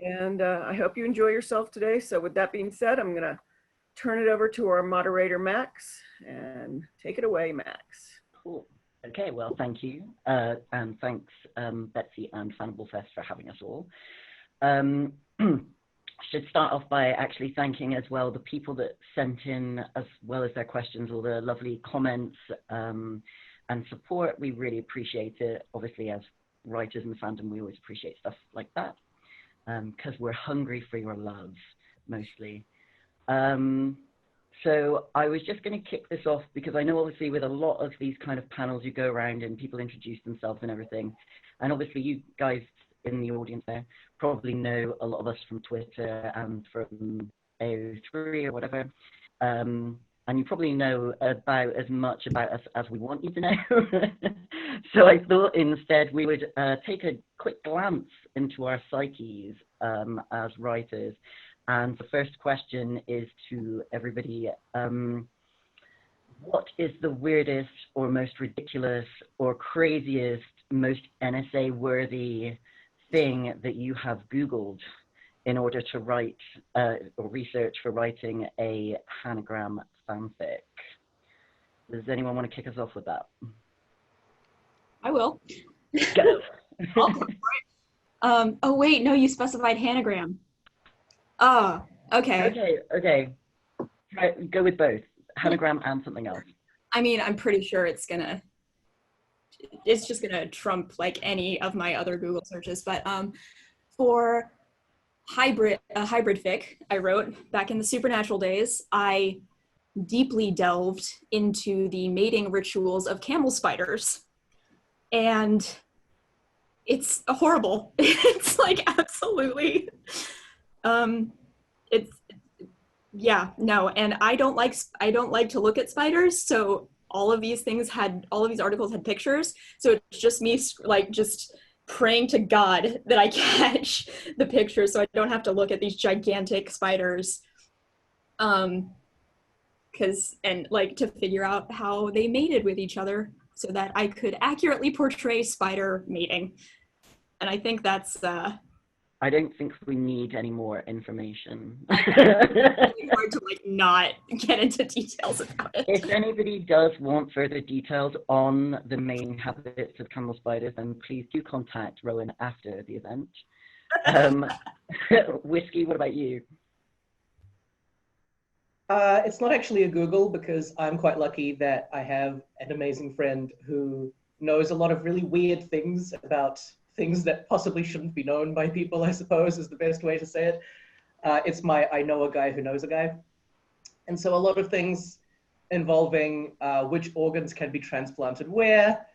And I hope you enjoy yourself today. So with that being said, I'm gonna turn it over to our moderator, Max, and take it away, Max. Cool. Okay, well, thank you. And thanks, Betsy and FannibalFest for having us all. Should start off by actually thanking as well the people that sent in, as well as their questions, all the lovely comments and support. We really appreciate it. Obviously, as writers in the fandom, we always appreciate stuff like that because we're hungry for your love, mostly. So I was just going to kick this off because I know obviously with a lot of these kind of panels you go around and people introduce themselves and everything. And obviously you guys in the audience there probably know a lot of us from Twitter and from AO3 or whatever. And you probably know about as much about us as we want you to know. So I thought instead we would take a quick glance into our psyches as writers. And the first question is to everybody, what is the weirdest or most ridiculous or craziest, most NSA-worthy thing that you have Googled in order to write or research for writing a Hannigram fanfic? Does anyone want to kick us off with that? I will. Go. I'll go for it. Oh wait, no, you specified Hannigram. Oh, okay. Okay. Right, go with both. Hannigram and something else. I mean, I'm pretty sure it's just gonna trump like any of my other Google searches. But for hybrid fic I wrote back in the Supernatural days, I deeply delved into the mating rituals of camel spiders, and it's horrible. It's like absolutely. Yeah, no, and I don't like to look at spiders, so all of these articles had pictures, so it's just me like just praying to God that I catch the pictures so I don't have to look at these gigantic spiders, and like to figure out how they mated with each other so that I could accurately portray spider mating. And I think that's I don't think we need any more information. It's really hard to like not get into details about it. If anybody does want further details on the main habits of camel spiders, then please do contact Rowan after the event. Whiskey, what about you? It's not actually a Google because I'm quite lucky that I have an amazing friend who knows a lot of really weird things about things that possibly shouldn't be known by people, I suppose, is the best way to say it. It's I know a guy who knows a guy. And so a lot of things involving which organs can be transplanted where,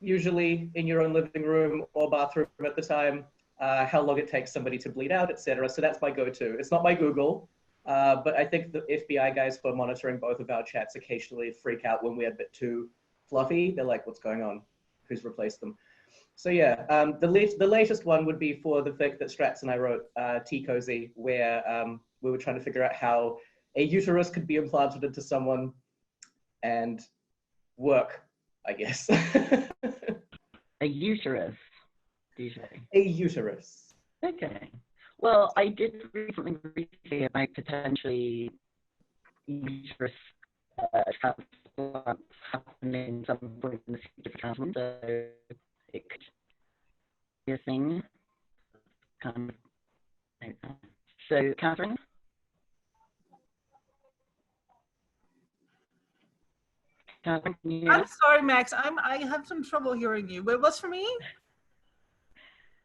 usually in your own living room or bathroom at the time, how long it takes somebody to bleed out, etc. So that's my go-to. It's not my Google, but I think the FBI guys for monitoring both of our chats occasionally freak out when we're a bit too fluffy. They're like, what's going on? Who's replaced them? So yeah, the latest one would be for the fic that Strats and I wrote, T-Cozy, where we were trying to figure out how a uterus could be implanted into someone and work, I guess. A uterus, do you say? A uterus. Okay. Well, I did read something recently about potentially uterus transplants happening some point in the future for trans women, so it could be a thing. Kind of. So, Catherine? Catherine, can you hear I'm us? sorry, Max. I have some trouble hearing you. But what's for me?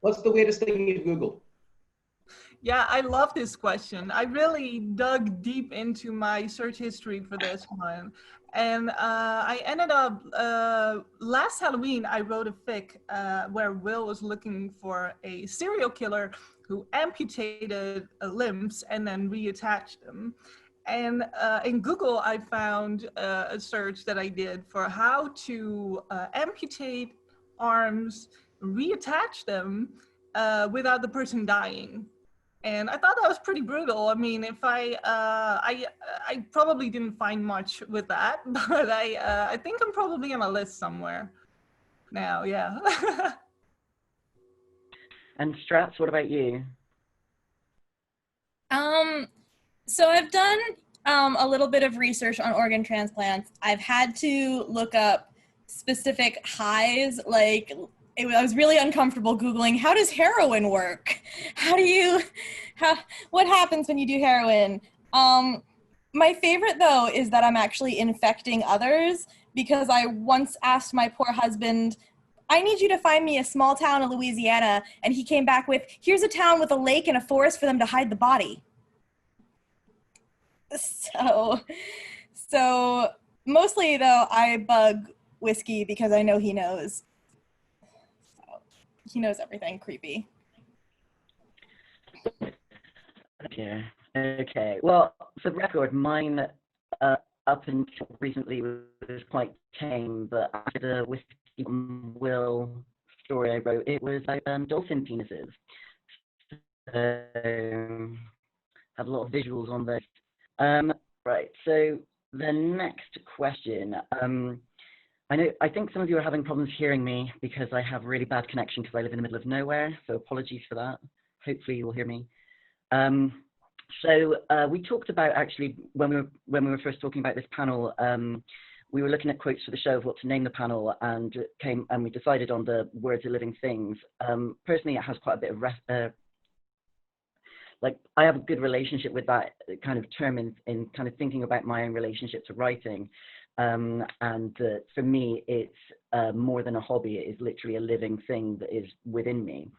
What's the weirdest thing you've Googled? Yeah, I love this question. I really dug deep into my search history for this one. And I ended up, last Halloween, I wrote a fic where Will was looking for a serial killer who amputated limbs and then reattached them. And in Google, I found a search that I did for how to amputate arms, reattach them without the person dying. And I thought that was pretty brutal. I mean, if I probably didn't find much with that, but I think I'm probably on a list somewhere now, yeah. And Strats, what about you? So I've done a little bit of research on organ transplants. I've had to look up specific highs, like I was really uncomfortable Googling, how does heroin work? What happens when you do heroin? My favorite though is that I'm actually infecting others, because I once asked my poor husband, I need you to find me a small town in Louisiana, and he came back with, here's a town with a lake and a forest for them to hide the body. So mostly though, I bug Whiskey because I know he knows. So, he knows everything creepy. Yeah. Okay. Well, for the record, mine up until recently was quite tame, but after the Whiskey Will story I wrote, it was like dolphin penises. So, had a lot of visuals on this. Right. So the next question. I think some of you are having problems hearing me because I have really bad connection because I live in the middle of nowhere. So apologies for that. Hopefully you will hear me. So we talked about, actually, when we were first talking about this panel, we were looking at quotes for the show of what to name the panel, and we decided on the words of living things. Personally, it has quite a bit of like, I have a good relationship with that kind of term in kind of thinking about my own relationship to writing. And for me, it's more than a hobby. It is literally a living thing that is within me.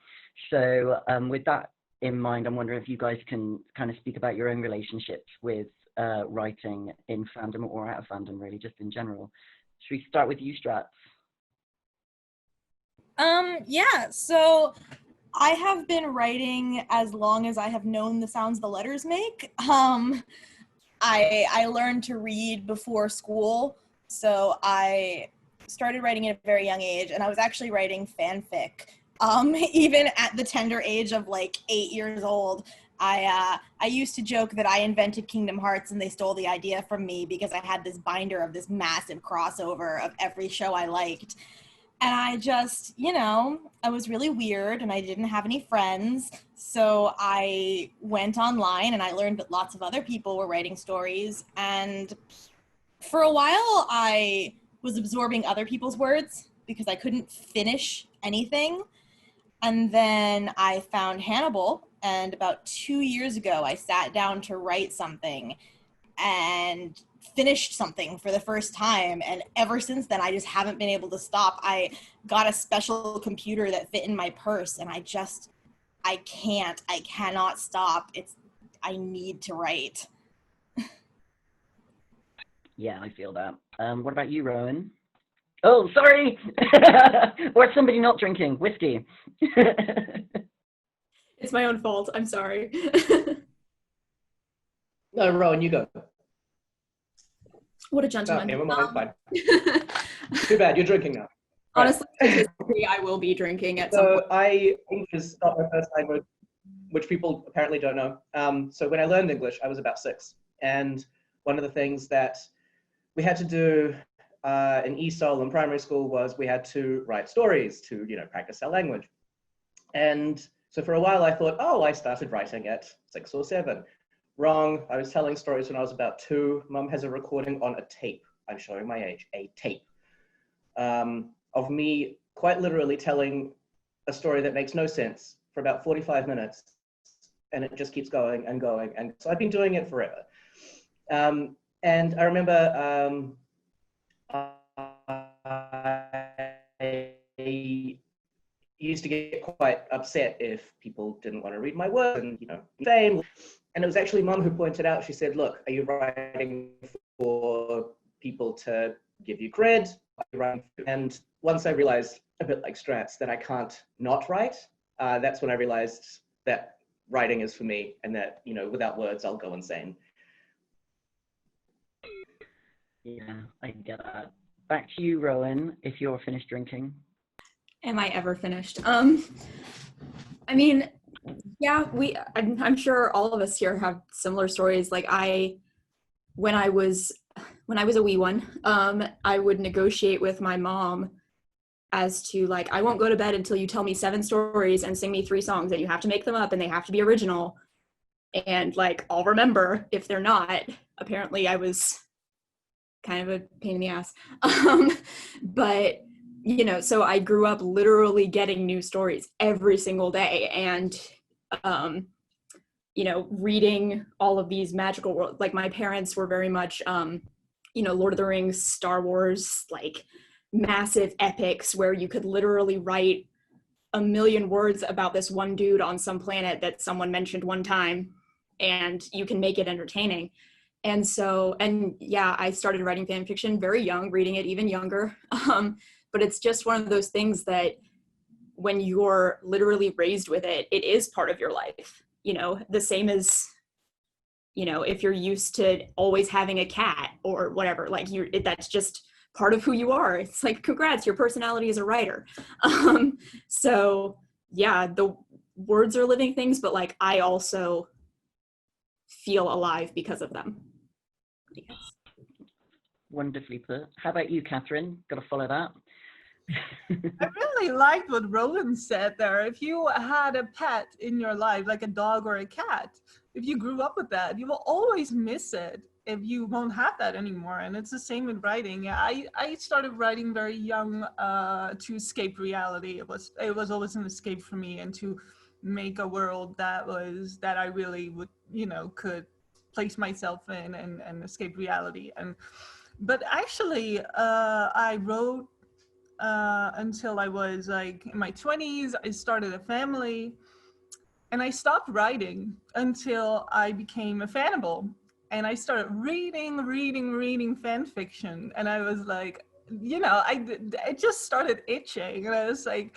So with that in mind, I'm wondering if you guys can kind of speak about your own relationships with writing in fandom or out of fandom, really, just in general. Should we start with you, Strats? Yeah, so I have been writing as long as I have known the sounds the letters make. I learned to read before school, so I started writing at a very young age, and I was actually writing fanfic. Even at the tender age of like 8 years old. I used to joke that I invented Kingdom Hearts and they stole the idea from me because I had this binder of this massive crossover of every show I liked. And I just, I was really weird and I didn't have any friends. So I went online and I learned that lots of other people were writing stories. And for a while, I was absorbing other people's words because I couldn't finish anything. And then I found Hannibal. And about 2 years ago, I sat down to write something and finished something for the first time, and ever since then I just haven't been able to stop. I got a special computer that fit in my purse, and I cannot stop. I need to write. Yeah, I feel that. What about you, Rowan? Oh, sorry. Or somebody not drinking whiskey. It's my own fault. I'm sorry. No, Rowan, you go. What a No, gentleman. never mind, fine. Too bad, you're drinking now. Honestly, I will be drinking at some So point. I English is not my first language, which people apparently don't know. So when I learned English, I was about 6. And one of the things that we had to do in ESOL in primary school was we had to write stories to, practice our language. And so for a while I thought, oh, I started writing at 6 or 7. Wrong. I was telling stories when I was about 2. Mum has a recording on a tape. I'm showing my age, a tape, of me quite literally telling a story that makes no sense for about 45 minutes. And it just keeps going and going. And so I've been doing it forever. And I remember I used to get quite upset if people didn't want to read my work and, fame. And it was actually Mum who pointed out, she said, look, are you writing for people to give you cred? And once I realized, a bit like Strats, that I can't not write, that's when I realized that writing is for me, and that, without words, I'll go insane. Yeah, I get that. Back to you, Rowan, if you're finished drinking. Am I ever finished? I mean, yeah, I'm sure all of us here have similar stories. Like when I was a wee one, I would negotiate with my mom as to like, I won't go to bed until you tell me 7 stories and sing me 3 songs, and you have to make them up and they have to be original. And like, I'll remember if they're not. Apparently I was kind of a pain in the ass. But, you know, so I grew up literally getting new stories every single day. And, you know, reading all of these magical worlds. Like, my parents were very much, you know, Lord of the Rings, Star Wars, like massive epics where you could literally write a million words about this one dude on some planet that someone mentioned one time, and you can make it entertaining. And so, and yeah, I started writing fan fiction very young, reading it even younger. But it's just one of those things that when you're literally raised with it, it is part of your life. You know, the same as, you know, if you're used to always having a cat or whatever, like that's just part of who you are. It's like, congrats, your personality as a writer. So yeah, the words are living things, but like, I also feel alive because of them. Yes. Wonderfully put. How about you, Catherine? Got to follow that. I really liked what Roland said there. If you had a pet in your life, like a dog or a cat, if you grew up with that, you will always miss it if you won't have that anymore. And it's the same with writing. I started writing very young to escape reality. It was always an escape for me, and to make a world that I really would, you know, could place myself in and escape reality. But actually, I wrote until I was like in my 20s. I started a family, and I stopped writing until I became a Fannibal. And I started reading fan fiction. And I was like, you know, I just started itching. And I was like,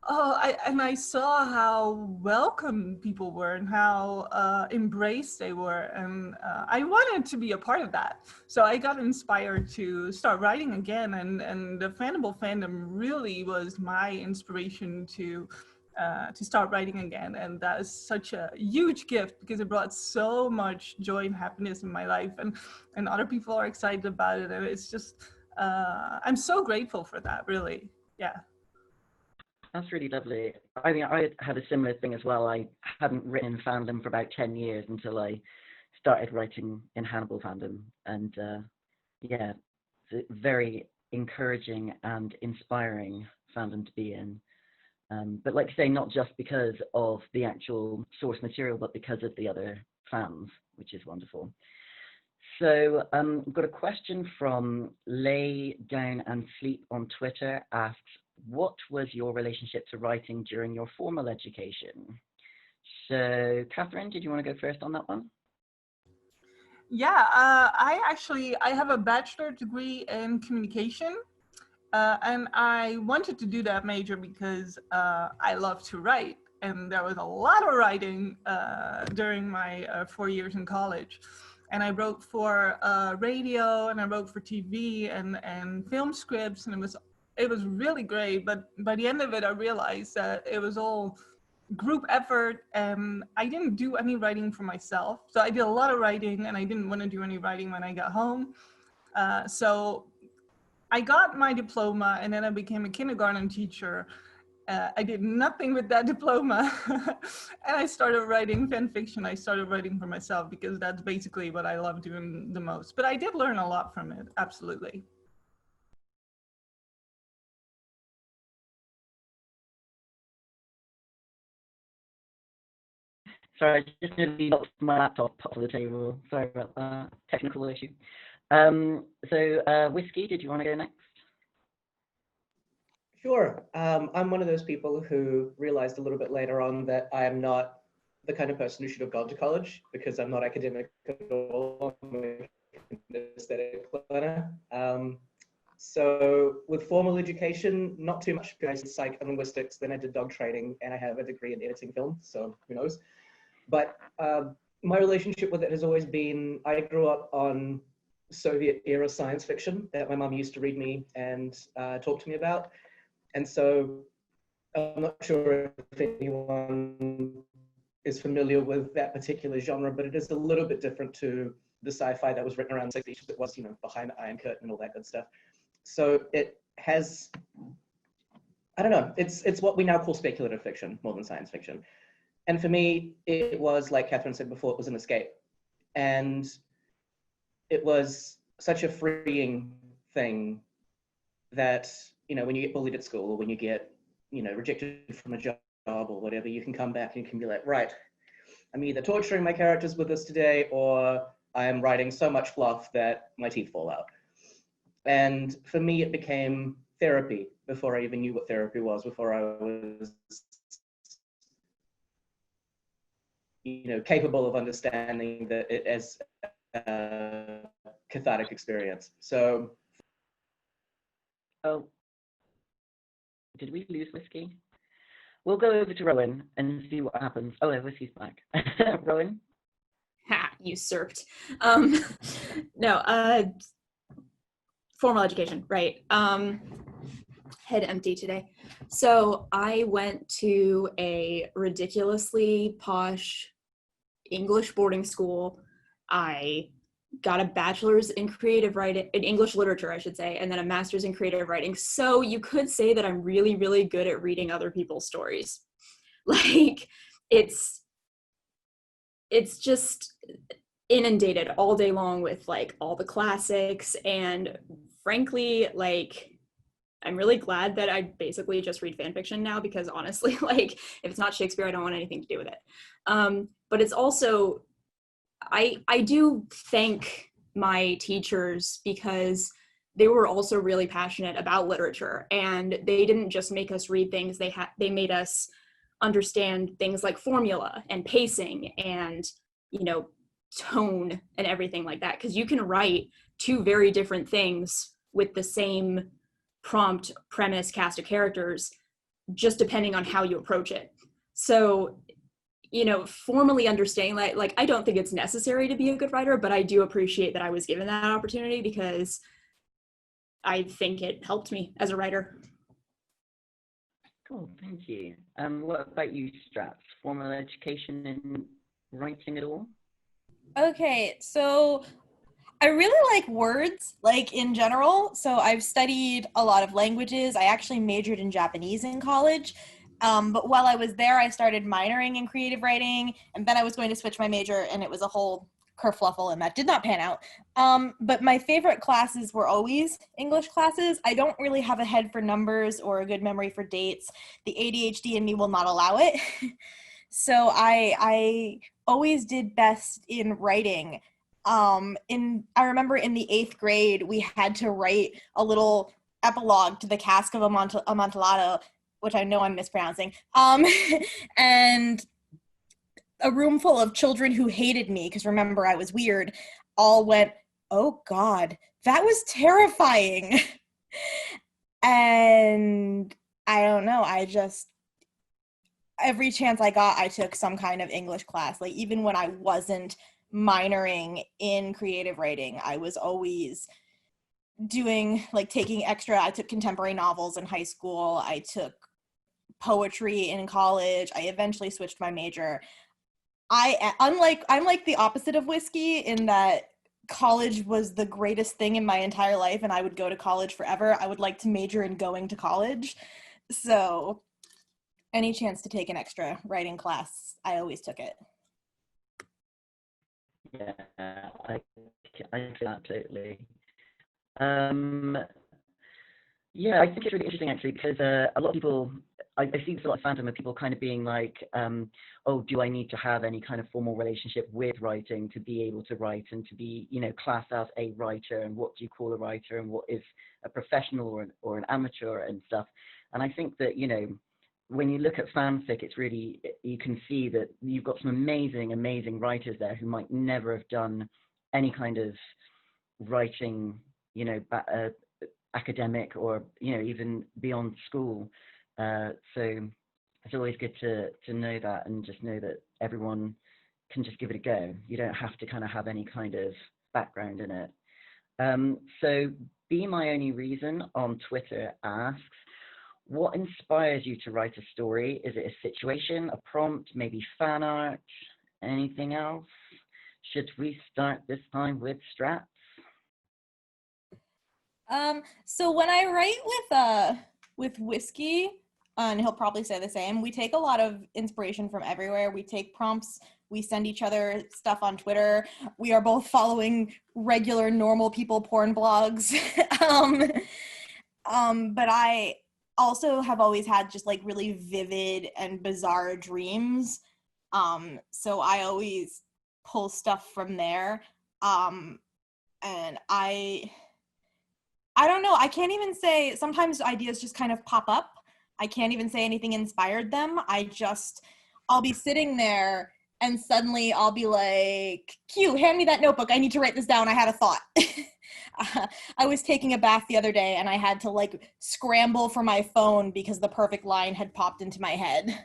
oh, I saw how welcome people were and how embraced they were. And I wanted to be a part of that. So I got inspired to start writing again. And the Hannibal Fandom really was my inspiration to start writing again. And that is such a huge gift, because it brought so much joy and happiness in my life. And other people are excited about it. And it's just, I'm so grateful for that, really. Yeah. That's really lovely. I mean, I had a similar thing as well. I hadn't written in fandom for about 10 years until I started writing in Hannibal Fandom. And yeah, it's a very encouraging and inspiring fandom to be in. But like I say, not just because of the actual source material, but because of the other fans, which is wonderful. So I've got a question from Lay Down and Sleep on Twitter. Asks, what was your relationship to writing during your formal education? So Catherine, did you want to go first on that one? Yeah, I have a bachelor degree in communication, and I wanted to do that major because I love to write, and there was a lot of writing during my 4 years in college. And I wrote for radio, and I wrote for TV and film scripts, and it was really great. But by the end of it, I realized that it was all group effort, and I didn't do any writing for myself. So I did a lot of writing, and I didn't want to do any writing when I got home. So I got my diploma, and then I became a kindergarten teacher. I did nothing with that diploma. And I started writing fan fiction. I started writing for myself because that's basically what I love doing the most. But I did learn a lot from it, absolutely. Sorry, I just nearly knocked my laptop off the table. Sorry about that. Technical issue. So Whiskey, did you want to go next? Sure. I'm one of those people who realized a little bit later on that I am not the kind of person who should have gone to college, because I'm not academic at all. I'm an aesthetic learner. So with formal education, not too much. I did psych and linguistics, then I did dog training, and I have a degree in editing film, so who knows. But my relationship with it has always been, I grew up on Soviet era science fiction that my mom used to read me and talk to me about. And so I'm not sure if anyone is familiar with that particular genre, but it is a little bit different to the sci-fi that was written around the 60s. It was, you know, behind the Iron Curtain and all that good stuff. So it has, I don't know, it's what we now call speculative fiction more than science fiction. And for me, it was, like Catherine said before, it was an escape. And it was such a freeing thing that, you know, when you get bullied at school or when you get, you know, rejected from a job or whatever, you can come back and you can be like, right, I'm either torturing my characters with this today or I am writing so much fluff that my teeth fall out. And for me, it became therapy before I even knew what therapy was, before I was, you know, capable of understanding that it as a cathartic experience. So. Oh, did we lose Whiskey? We'll go over to Rowan and see what happens. Oh, Whiskey's back. Rowan? Ha, usurped. No, formal education, right. Head empty today. So I went to a ridiculously posh English boarding school. I got a bachelor's in creative writing, in English literature, I should say, and then a master's in creative writing. So you could say that I'm really, really good at reading other people's stories. Like, it's just inundated all day long with like all the classics, and frankly, like, I'm really glad that I basically just read fan fiction now, because honestly, like, if it's not Shakespeare, I don't want anything to do with it. But it's also, I do thank my teachers, because they were also really passionate about literature, and they didn't just make us read things, they made us understand things like formula and pacing and, you know, tone and everything like that, because you can write two very different things with the same prompt, premise, cast of characters, just depending on how you approach it. So, you know, formally understanding that, like, I don't think it's necessary to be a good writer, but I do appreciate that I was given that opportunity, because I think it helped me as a writer. Cool, thank you. What about you, Strats? Formal education in writing at all? Okay, so I really like words, like, in general. So I've studied a lot of languages. I actually majored in Japanese in college. But while I was there, I started minoring in creative writing, and then I was going to switch my major, and it was a whole kerfluffle, and that did not pan out. But my favorite classes were always English classes. I don't really have a head for numbers or a good memory for dates. The ADHD in me will not allow it. So I always did best in writing. I remember in the 8th grade, we had to write a little epilogue to the Cask of Amontillado, which I know I'm mispronouncing, and a room full of children who hated me, because remember, I was weird, all went, "Oh God, that was terrifying." And I don't know, every chance I got, I took some kind of English class. Like, even when I wasn't minoring in creative writing, I was always doing, like, taking extra. I took contemporary novels in high school. I took poetry in college. I eventually switched my major. I'm like the opposite of Whiskey, in that college was the greatest thing in my entire life, and I would go to college forever. I would like to major in going to college. So any chance to take an extra writing class, I always took it. Yeah, I absolutely. Yeah, I think it's really interesting, actually, because a lot of people, I see this a lot of fandom of people kind of being like, oh, do I need to have any kind of formal relationship with writing to be able to write and to be, you know, classed as a writer, and what do you call a writer, and what is a professional or an amateur and stuff. And I think that, you know, when you look at fanfic, it's really, you can see that you've got some amazing, amazing writers there who might never have done any kind of writing, you know, academic or, you know, even beyond school. So it's always good to know that, and just know that everyone can just give it a go. You don't have to kind of have any kind of background in it. So Be My Only Reason on Twitter asks, what inspires you to write a story? Is it a situation, a prompt, maybe fan art, anything else? Should we start this time with Strats? So when I write with Whiskey, and he'll probably say the same. We take a lot of inspiration from everywhere. We take prompts. We send each other stuff on Twitter. We are both following regular normal people porn blogs. But I also have always had just like really vivid and bizarre dreams. So I always pull stuff from there. And I don't know. I can't even say, sometimes ideas just kind of pop up. I can't even say anything inspired them. I'll be sitting there and suddenly I'll be like, Q, hand me that notebook. I need to write this down. I had a thought. I was taking a bath the other day and I had to like scramble for my phone because the perfect line had popped into my head.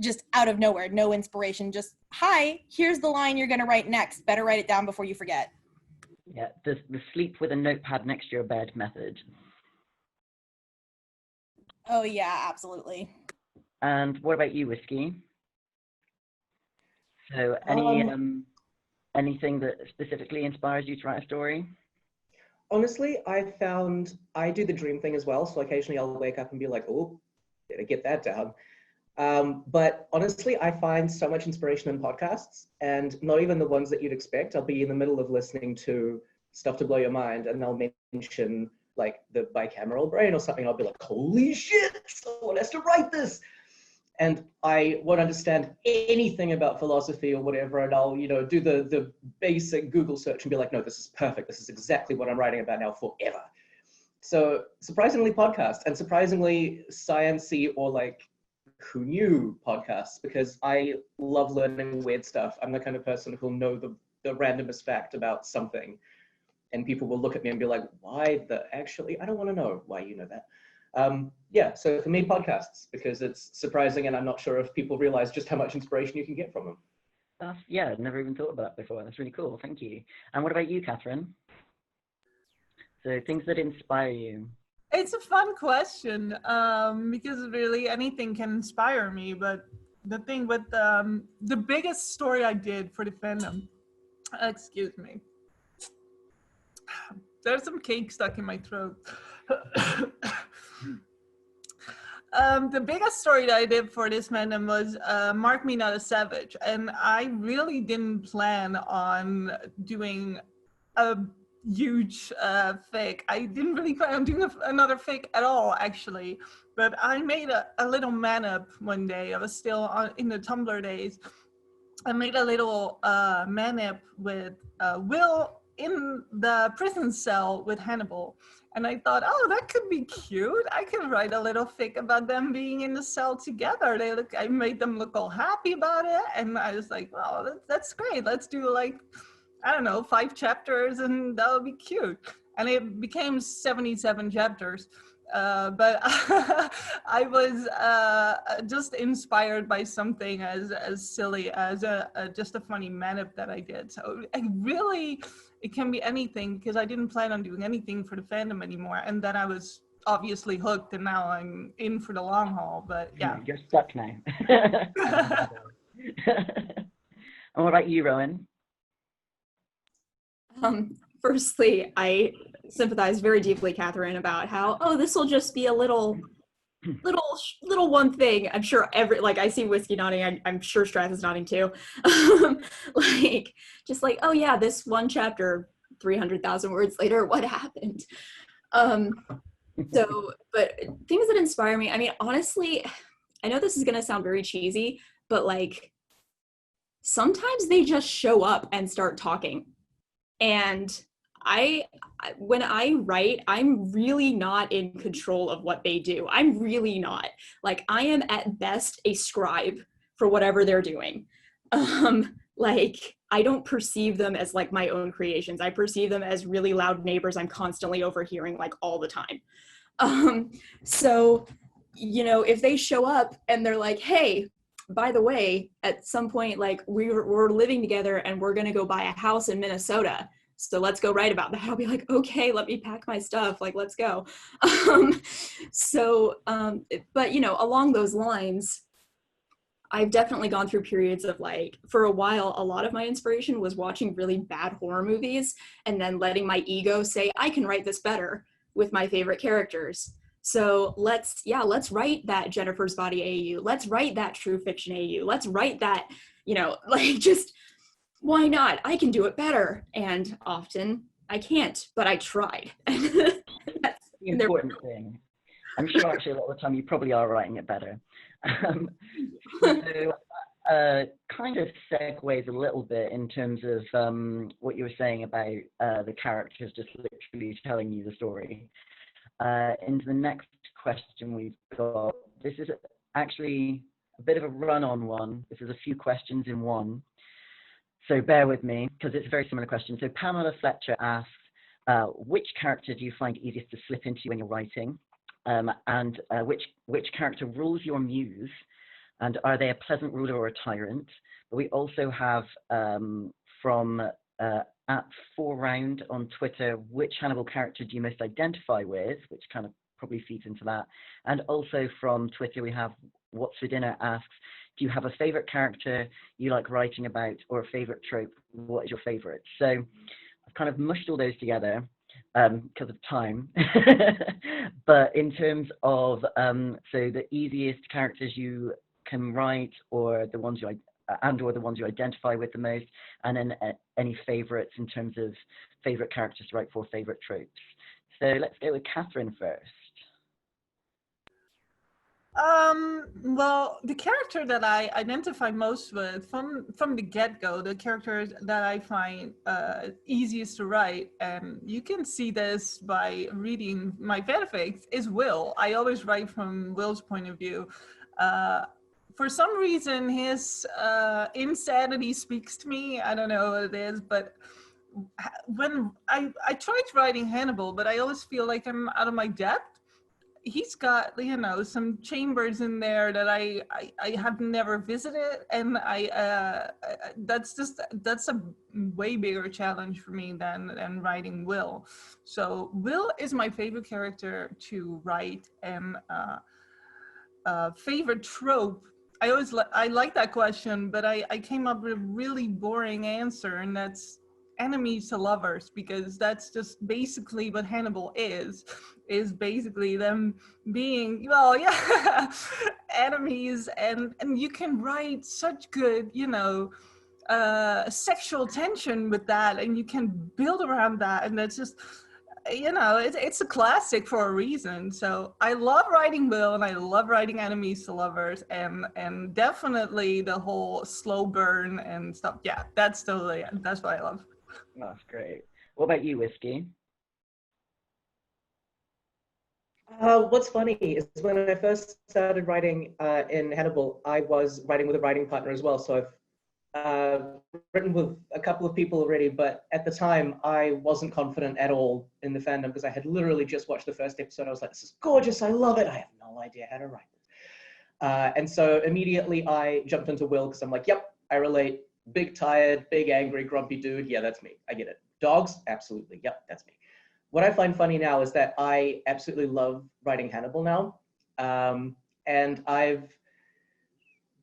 Just out of nowhere, no inspiration. Just, hi, here's the line you're going to write next. Better write it down before you forget. Yeah, the sleep with a notepad next to your bed method. Oh yeah, absolutely. And what about you, Whiskey? So anything that specifically inspires you to write a story? Honestly, I do the dream thing as well. So occasionally I'll wake up and be like, oh, better get that down. But honestly, I find so much inspiration in podcasts, and not even the ones that you'd expect. I'll be in the middle of listening to stuff to blow your mind, and they'll mention like the bicameral brain or something. I'll be like, holy shit, someone has to write this. And I won't understand anything about philosophy or whatever, and I'll, do the basic Google search and be like, no, this is perfect. This is exactly what I'm writing about now forever. So surprisingly podcasts, and surprisingly science-y or like who knew podcasts, because I love learning weird stuff. I'm the kind of person who'll know the randomest fact about something, and people will look at me and be like, why actually, I don't want to know why you know that. Yeah, so for me, podcasts, because it's surprising, and I'm not sure if people realize just how much inspiration you can get from them. Yeah, I'd never even thought about that before. That's really cool. Thank you. And what about you, Catherine? So things that inspire you. It's a fun question because really anything can inspire me. But the thing with the biggest story I did for the fandom, excuse me, there's some cake stuck in my throat. The biggest story that I did for this fandom was Mark Me Not a Savage. And I really didn't plan on doing a huge fic. I didn't really plan on doing another fic at all, actually. But I made a little man-up one day. I was still in the Tumblr days. I made a little man-up with Will in the prison cell with Hannibal. And I thought, oh, that could be cute. I could write a little fic about them being in the cell together. I made them look all happy about it. And I was like, well, that's great. Let's do like, I don't know, 5 chapters and that would be cute. And it became 77 chapters. But I was just inspired by something as silly as just a funny man-up that I did. So it can be anything, because I didn't plan on doing anything for the fandom anymore. And then I was obviously hooked, and now I'm in for the long haul. But yeah. You're stuck now. And what about you, Rowan? Firstly, I sympathize very deeply, Catherine, about how, oh, this will just be a little one thing. I'm sure I see Whiskey nodding. I'm sure Strath is nodding too. Just like, oh yeah, this one chapter, 300,000 words later, what happened? But things that inspire me, I mean, honestly, I know this is going to sound very cheesy, but like, sometimes they just show up and start talking. And when I write, I'm really not in control of what they do. I'm really not. Like, I am at best a scribe for whatever they're doing. I don't perceive them as like my own creations. I perceive them as really loud neighbors I'm constantly overhearing like all the time. So, if they show up and they're like, hey, by the way, at some point, like we're living together and we're going to go buy a house in Minnesota. So let's go write about that. I'll be like, okay, let me pack my stuff. Like, let's go. But along those lines, I've definitely gone through periods of like, for a while, a lot of my inspiration was watching really bad horror movies and then letting my ego say, I can write this better with my favorite characters. So let's write that Jennifer's Body AU. Let's write that true fiction AU. Let's write that, like, just why not? I can do it better. And often I can't, but I tried. That's The important thing. I'm sure actually a lot of the time you probably are writing it better. So kind of segues a little bit in terms of what you were saying about the characters just literally telling you the story. Into the next question we've got. This is actually a bit of a run-on one. This is a few questions in one. So bear with me, because it's a very similar question. So Pamela Fletcher asks, which character do you find easiest to slip into when you're writing? And which character rules your muse? And are they a pleasant ruler or a tyrant? But we also have from at 4Round on Twitter, which Hannibal character do you most identify with? Which kind of probably feeds into that. And also from Twitter, we have What's for Dinner asks, do you have a favorite character you like writing about, or a favorite trope? What is your favorite? So I've kind of mushed all those together because of time. But in terms of, so the easiest characters you can write, or the ones you or the ones you identify with the most, and then any favorites in terms of favorite characters to write for, favorite tropes. So let's go with Catherine first. Well, the character that I identify most with from the get-go, the character that I find easiest to write, and you can see this by reading my fanfics, is Will. I always write from Will's point of view. For some reason, his insanity speaks to me. I don't know what it is, but when I tried writing Hannibal, but I always feel like I'm out of my depth. He's got, some chambers in there that I have never visited, and that's a way bigger challenge for me than writing Will. So Will is my favorite character to write, and favorite trope. I like that question, but I came up with a really boring answer, and that's enemies to lovers, because that's just basically what Hannibal is basically them being, enemies, and you can write such good, sexual tension with that, and you can build around that, and that's just, it's a classic for a reason. So I love writing Will, and I love writing enemies to lovers, and definitely the whole slow burn and stuff. Yeah, that's what I love. That's great. What about you, Whiskey? What's funny is when I first started writing in Hannibal, I was writing with a writing partner as well. So I've written with a couple of people already, but at the time I wasn't confident at all in the fandom because I had literally just watched the first episode. I was like, this is gorgeous, I love it. I have no idea how to write this. And so immediately I jumped into Will because I'm like, yep, I relate. Big, tired, big, angry, grumpy dude. Yeah, that's me. I get it. Dogs? Absolutely. Yep, that's me. What I find funny now is that I absolutely love writing Hannibal now. And I've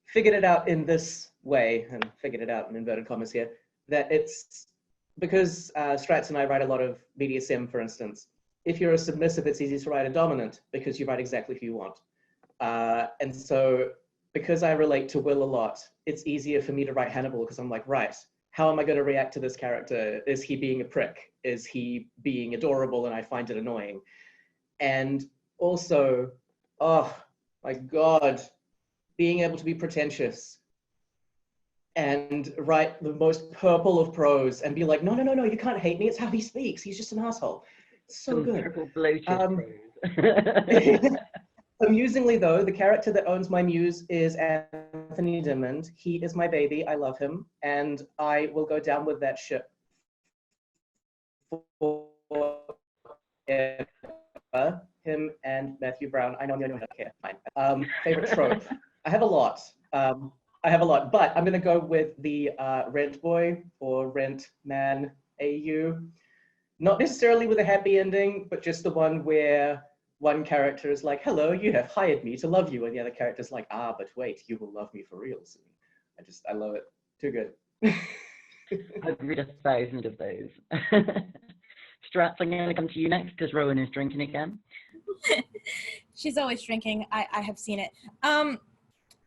figured it out in this way, and figured it out in inverted commas here, that it's because Strats and I write a lot of BDSM, for instance. If you're a submissive, it's easy to write a dominant because you write exactly who you want. And so because I relate to Will a lot, it's easier for me to write Hannibal because I'm like, right, how am I going to react to this character? Is he being a prick? Is he being adorable and I find it annoying? And also, oh my God, being able to be pretentious and write the most purple of prose and be like, no, you can't hate me. It's how he speaks. He's just an asshole. It's so good. Purple bloated prose. Amusingly though, the character that owns my muse is Anthony Dimmond. He is my baby, I love him, and I will go down with that ship for him and Matthew Brown. I know I'm the only one who fine. Favorite trope? I have a lot, but I'm gonna go with the Rent Boy or Rent Man AU. Not necessarily with a happy ending, but just the one where one character is like, hello, you have hired me to love you. And the other character's like, ah, but wait, you will love me for real soon. I love it. Too good. I've read 1,000 of those. Strats, I'm going to come to you next because Rowan is drinking again. She's always drinking. I have seen it.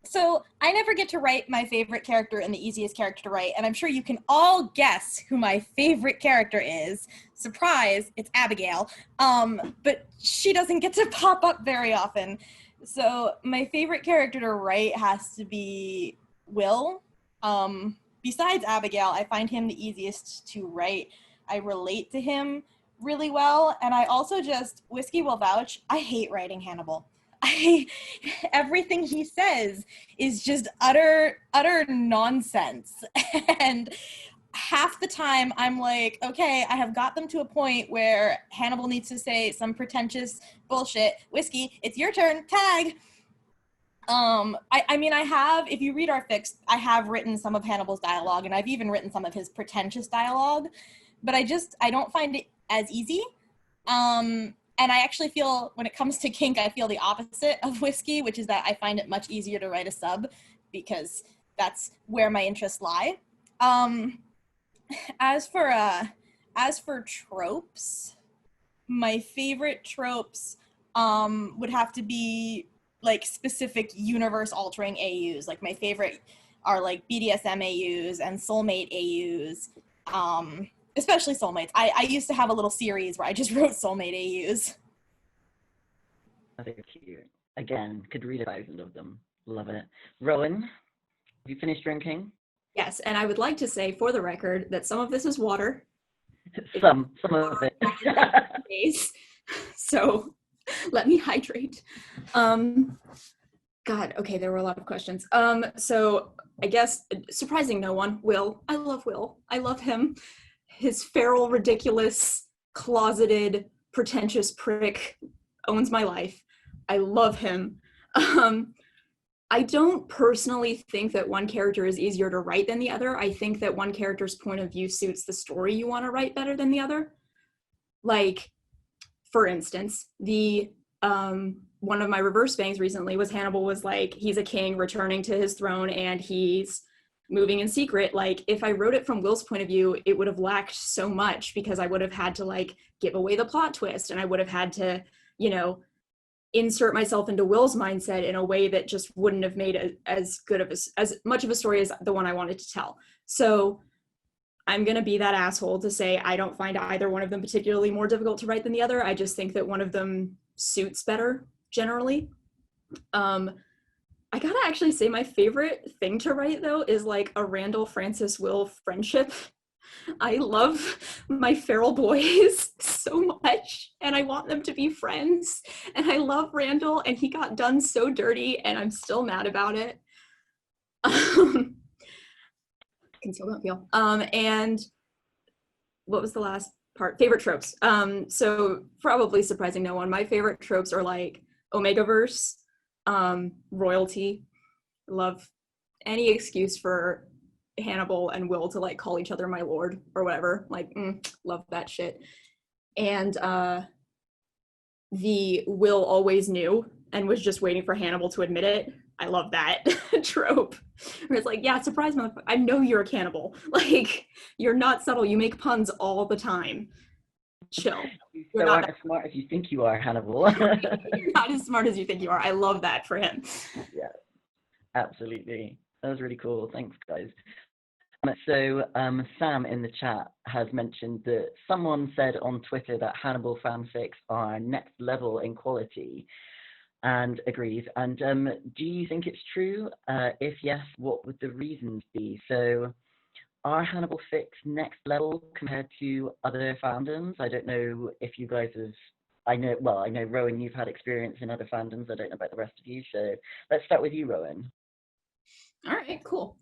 So I never get to write my favorite character and the easiest character to write, and I'm sure you can all guess who my favorite character is. Surprise, it's Abigail. But she doesn't get to pop up very often. So my favorite character to write has to be Will. Besides Abigail, I find him the easiest to write. I relate to him really well, and I also just, Whiskey will vouch, I hate writing Hannibal. Everything he says is just utter nonsense. And half the time I'm like, okay, I have got them to a point where Hannibal needs to say some pretentious bullshit. Whiskey, it's your turn, tag. I mean, I have, if you read our fics, I have written some of Hannibal's dialogue, and I've even written some of his pretentious dialogue, but I don't find it as easy. And I actually feel, when it comes to kink, I feel the opposite of Whiskey, which is that I find it much easier to write a sub because that's where my interests lie. As for tropes, my favorite tropes would have to be like specific universe altering AUs. Like my favorite are like BDSM AUs and soulmate AUs. Especially soulmates. I used to have a little series where I just wrote soulmate AUs. They're cute. Again, could read 1,000 of them. Love it. Rowan, have you finished drinking? Yes, and I would like to say for the record that some of this is water. Some of it. So let me hydrate. God, okay, there were a lot of questions. So I guess surprising no one, Will. I love Will. I love him. His feral, ridiculous, closeted, pretentious prick owns my life. I love him. I don't personally think that one character is easier to write than the other. I think that one character's point of view suits the story you want to write better than the other. Like, for instance, the one of my reverse bangs recently was Hannibal was like, he's a king returning to his throne and he's moving in secret. Like, if I wrote it from Will's point of view, it would have lacked so much because I would have had to like give away the plot twist, and I would have had to, you know, insert myself into Will's mindset in a way that just wouldn't have made as good of as much of a story as the one I wanted to tell. So I'm going to be that asshole to say I don't find either one of them particularly more difficult to write than the other. I just think that one of them suits better generally. I gotta actually say my favorite thing to write though is like a Randall Francis Will friendship. I love my feral boys so much and I want them to be friends, and I love Randall and he got done so dirty and I'm still mad about it. Can still don't feel. And what was the last part? Favorite tropes. So probably surprising no one, my favorite tropes are like Omegaverse, royalty. Love any excuse for Hannibal and Will to like call each other my lord or whatever. Like, love that shit. And the Will always knew and was just waiting for Hannibal to admit it. I love that trope. Where it's like, yeah, surprise motherfucker, I know you're a cannibal. Like, you're not subtle. You make puns all the time. Chill. You're not as smart as you think you are, Hannibal. You're not as smart as you think you are. I love that for him. Yeah, absolutely. That was really cool. Thanks, guys. So Sam in the chat has mentioned that someone said on Twitter that Hannibal fanfics are next level in quality, and agrees. And do you think it's true? If yes, what would the reasons be? So are Hannibal fics next level compared to other fandoms? I don't know if you guys have, I know Rowan, you've had experience in other fandoms. I don't know about the rest of you. So let's start with you, Rowan. All right, cool.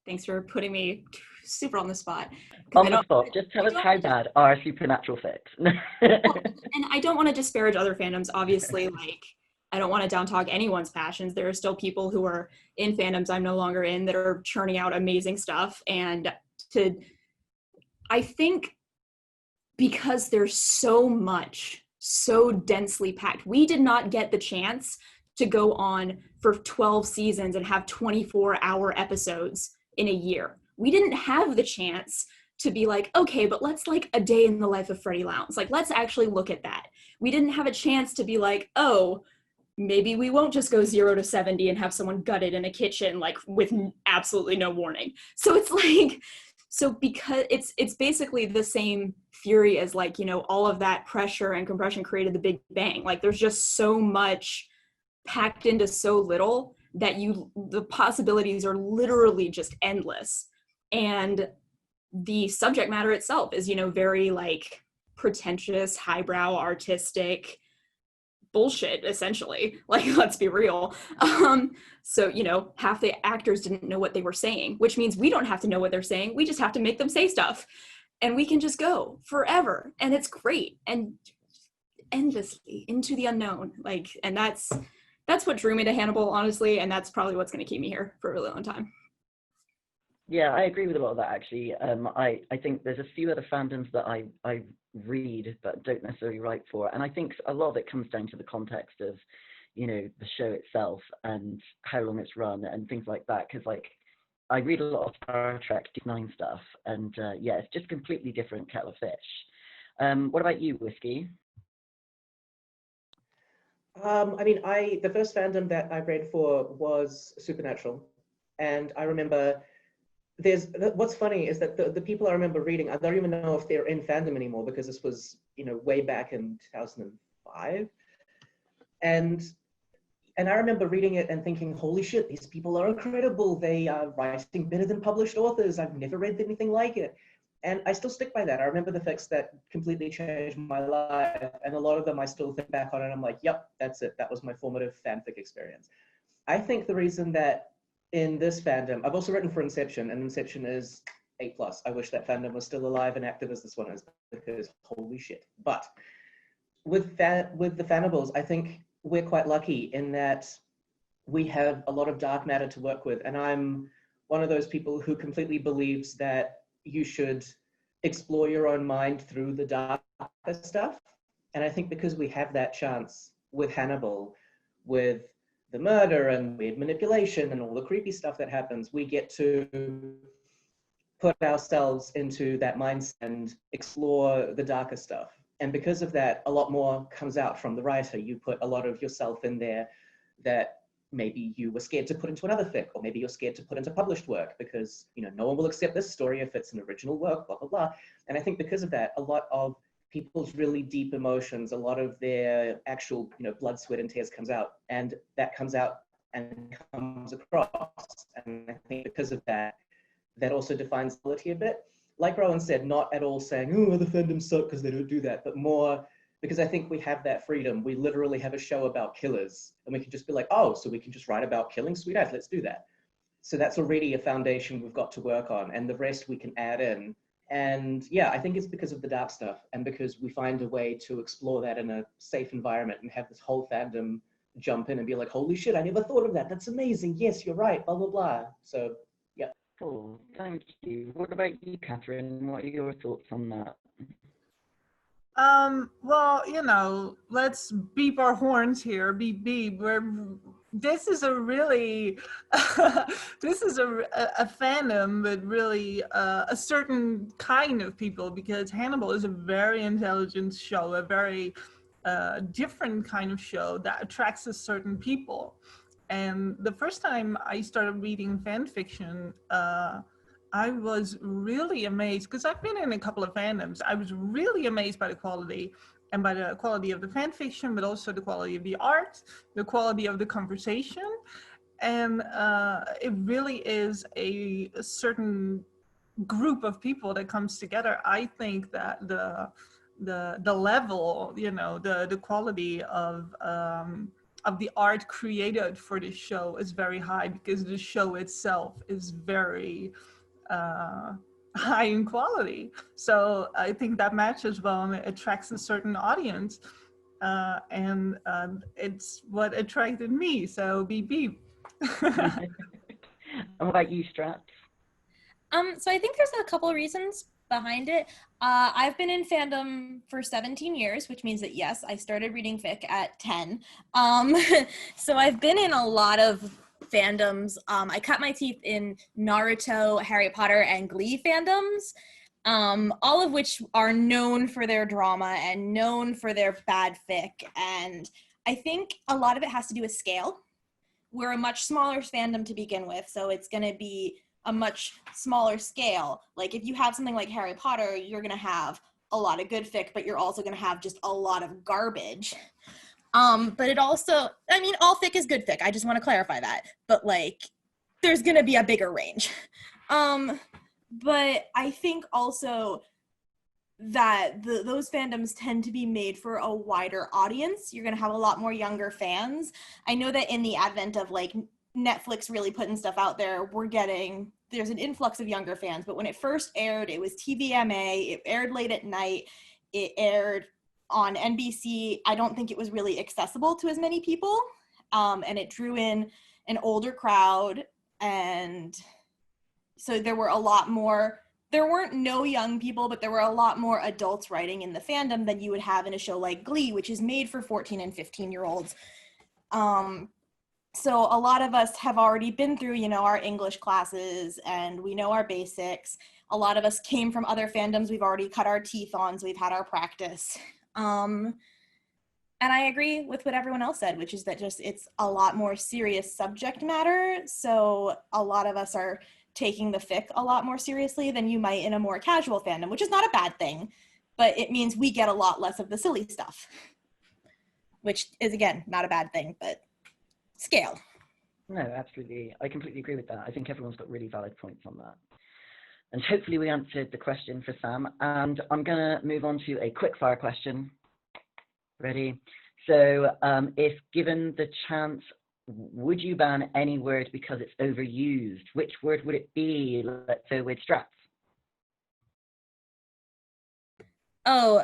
Thanks for putting me super on the spot. On the spot, just tell us how bad are supernatural fics. And I don't want to disparage other fandoms, obviously. Like, I don't want to down talk anyone's passions. There are still people who are in fandoms I'm no longer in that are churning out amazing stuff. And I think because there's so much, so densely packed, we did not get the chance to go on for 12 seasons and have 24-hour episodes in a year. We didn't have the chance to be like, okay, but let's like a day in the life of Freddie Lounds. Like, let's actually look at that. We didn't have a chance to be like, oh, maybe we won't just go 0 to 70 and have someone gutted in a kitchen, like with absolutely no warning. So it's like, so because it's basically the same theory as like, you know, all of that pressure and compression created the Big Bang. Like there's just so much packed into so little that the possibilities are literally just endless. And the subject matter itself is, you know, very like pretentious, highbrow, artistic bullshit, essentially. Like, let's be real. So, you know, half the actors didn't know what they were saying, which means we don't have to know what they're saying. We just have to make them say stuff. And we can just go forever. And it's great. And endlessly into the unknown. Like, and that's what drew me to Hannibal, honestly. And that's probably what's going to keep me here for a really long time. Yeah, I agree with a lot of that, actually. I think there's a few other fandoms that I read but don't necessarily write for. And I think a lot of it comes down to the context of, you know, the show itself and how long it's run and things like that. Because, like, I read a lot of Star Trek D9 stuff. And, yeah, it's just completely different kettle of fish. What about you, Whiskey? I mean, the first fandom that I read for was Supernatural. And I remember... what's funny is that the people I remember reading, I don't even know if they're in fandom anymore because this was, you know, way back in 2005. And I remember reading it and thinking, holy shit, these people are incredible. They are writing better than published authors. I've never read anything like it. And I still stick by that. I remember the fics that completely changed my life. And a lot of them I still think back on and I'm like, yep, that's it. That was my formative fanfic experience. I think the reason that in this fandom, I've also written for Inception, and Inception is 8+. I wish that fandom was still alive and active as this one is, because holy shit. But with the Fannibals, I think we're quite lucky in that we have a lot of dark matter to work with, and I'm one of those people who completely believes that you should explore your own mind through the darker stuff. And I think because we have that chance with Hannibal, with the murder and weird manipulation and all the creepy stuff that happens, we get to put ourselves into that mindset and explore the darker stuff. And because of that, a lot more comes out from the writer. You put a lot of yourself in there that maybe you were scared to put into another fic, or maybe you're scared to put into published work because, you know, no one will accept this story if it's an original work, blah, blah, blah. And I think because of that, a lot of people's really deep emotions, a lot of their actual, you know, blood, sweat, and tears comes out, and that comes out and comes across. And I think because of that, that also defines quality a bit. Like Rowan said, not at all saying, oh, other fandoms suck because they don't do that, but more because I think we have that freedom. We literally have a show about killers, and we can just be like, oh, so we can just write about killing? Sweet as, let's do that. So that's already a foundation we've got to work on, and the rest we can add in. And yeah, I think it's because of the dark stuff and because we find a way to explore that in a safe environment and have this whole fandom jump in and be like, holy shit, I never thought of that. That's amazing. Yes, you're right, blah, blah, blah. So, yeah. Cool, thank you. What about you, Catherine? What are your thoughts on that? Well, you know, let's beep our horns here, beep, beep. This is a really, this is a fandom, but really a certain kind of people, because Hannibal is a very intelligent show, a very different kind of show that attracts a certain people. And the first time I started reading fan fiction, I was really amazed, because I've been in a couple of fandoms. I was really amazed by the quality, and by the quality of the fan fiction, but also the quality of the art, the quality of the conversation. And it really is a certain group of people that comes together. I think that the level, you know, the quality of the art created for this show is very high, because the show itself is very high in quality. So I think that matches well and it attracts a certain audience. And it's what attracted me. So beep beep. And what about you, Strat? So I think there's a couple of reasons behind it. I've been in fandom for 17 years, which means that yes, I started reading fic at 10. So I've been in a lot of fandoms. I cut my teeth in Naruto, Harry Potter, and Glee fandoms. all of which are known for their drama and known for their bad fic. And I think a lot of it has to do with scale. We're a much smaller fandom to begin with, so it's going to be a much smaller scale. Like if you have something like Harry Potter, you're going to have a lot of good fic, but you're also going to have just a lot of garbage. But it also, I mean, all fic is good fic. I just want to clarify that. But like, there's going to be a bigger range. But I think also that those fandoms tend to be made for a wider audience. You're going to have a lot more younger fans. I know that in the advent of like Netflix really putting stuff out there, there's an influx of younger fans. But when it first aired, it was TVMA. It aired late at night. It aired on NBC. I don't think it was really accessible to as many people. And it drew in an older crowd. And so there weren't no young people, but there were a lot more adults writing in the fandom than you would have in a show like Glee, which is made for 14 and 15-year-olds. So a lot of us have already been through, our English classes, and we know our basics. A lot of us came from other fandoms we've already cut our teeth on, so we've had our practice. And I agree with what everyone else said, which is that just it's a lot more serious subject matter. So a lot of us are taking the fic a lot more seriously than you might in a more casual fandom, which is not a bad thing, but it means we get a lot less of the silly stuff, which is, again, not a bad thing, but scale. No, absolutely. I completely agree with that. I think everyone's got really valid points on that. And hopefully we answered the question for Sam. And I'm going to move on to a quick fire question. Ready? So if given the chance, would you ban any word because it's overused? Which word would it be? Let's go with straps. Oh,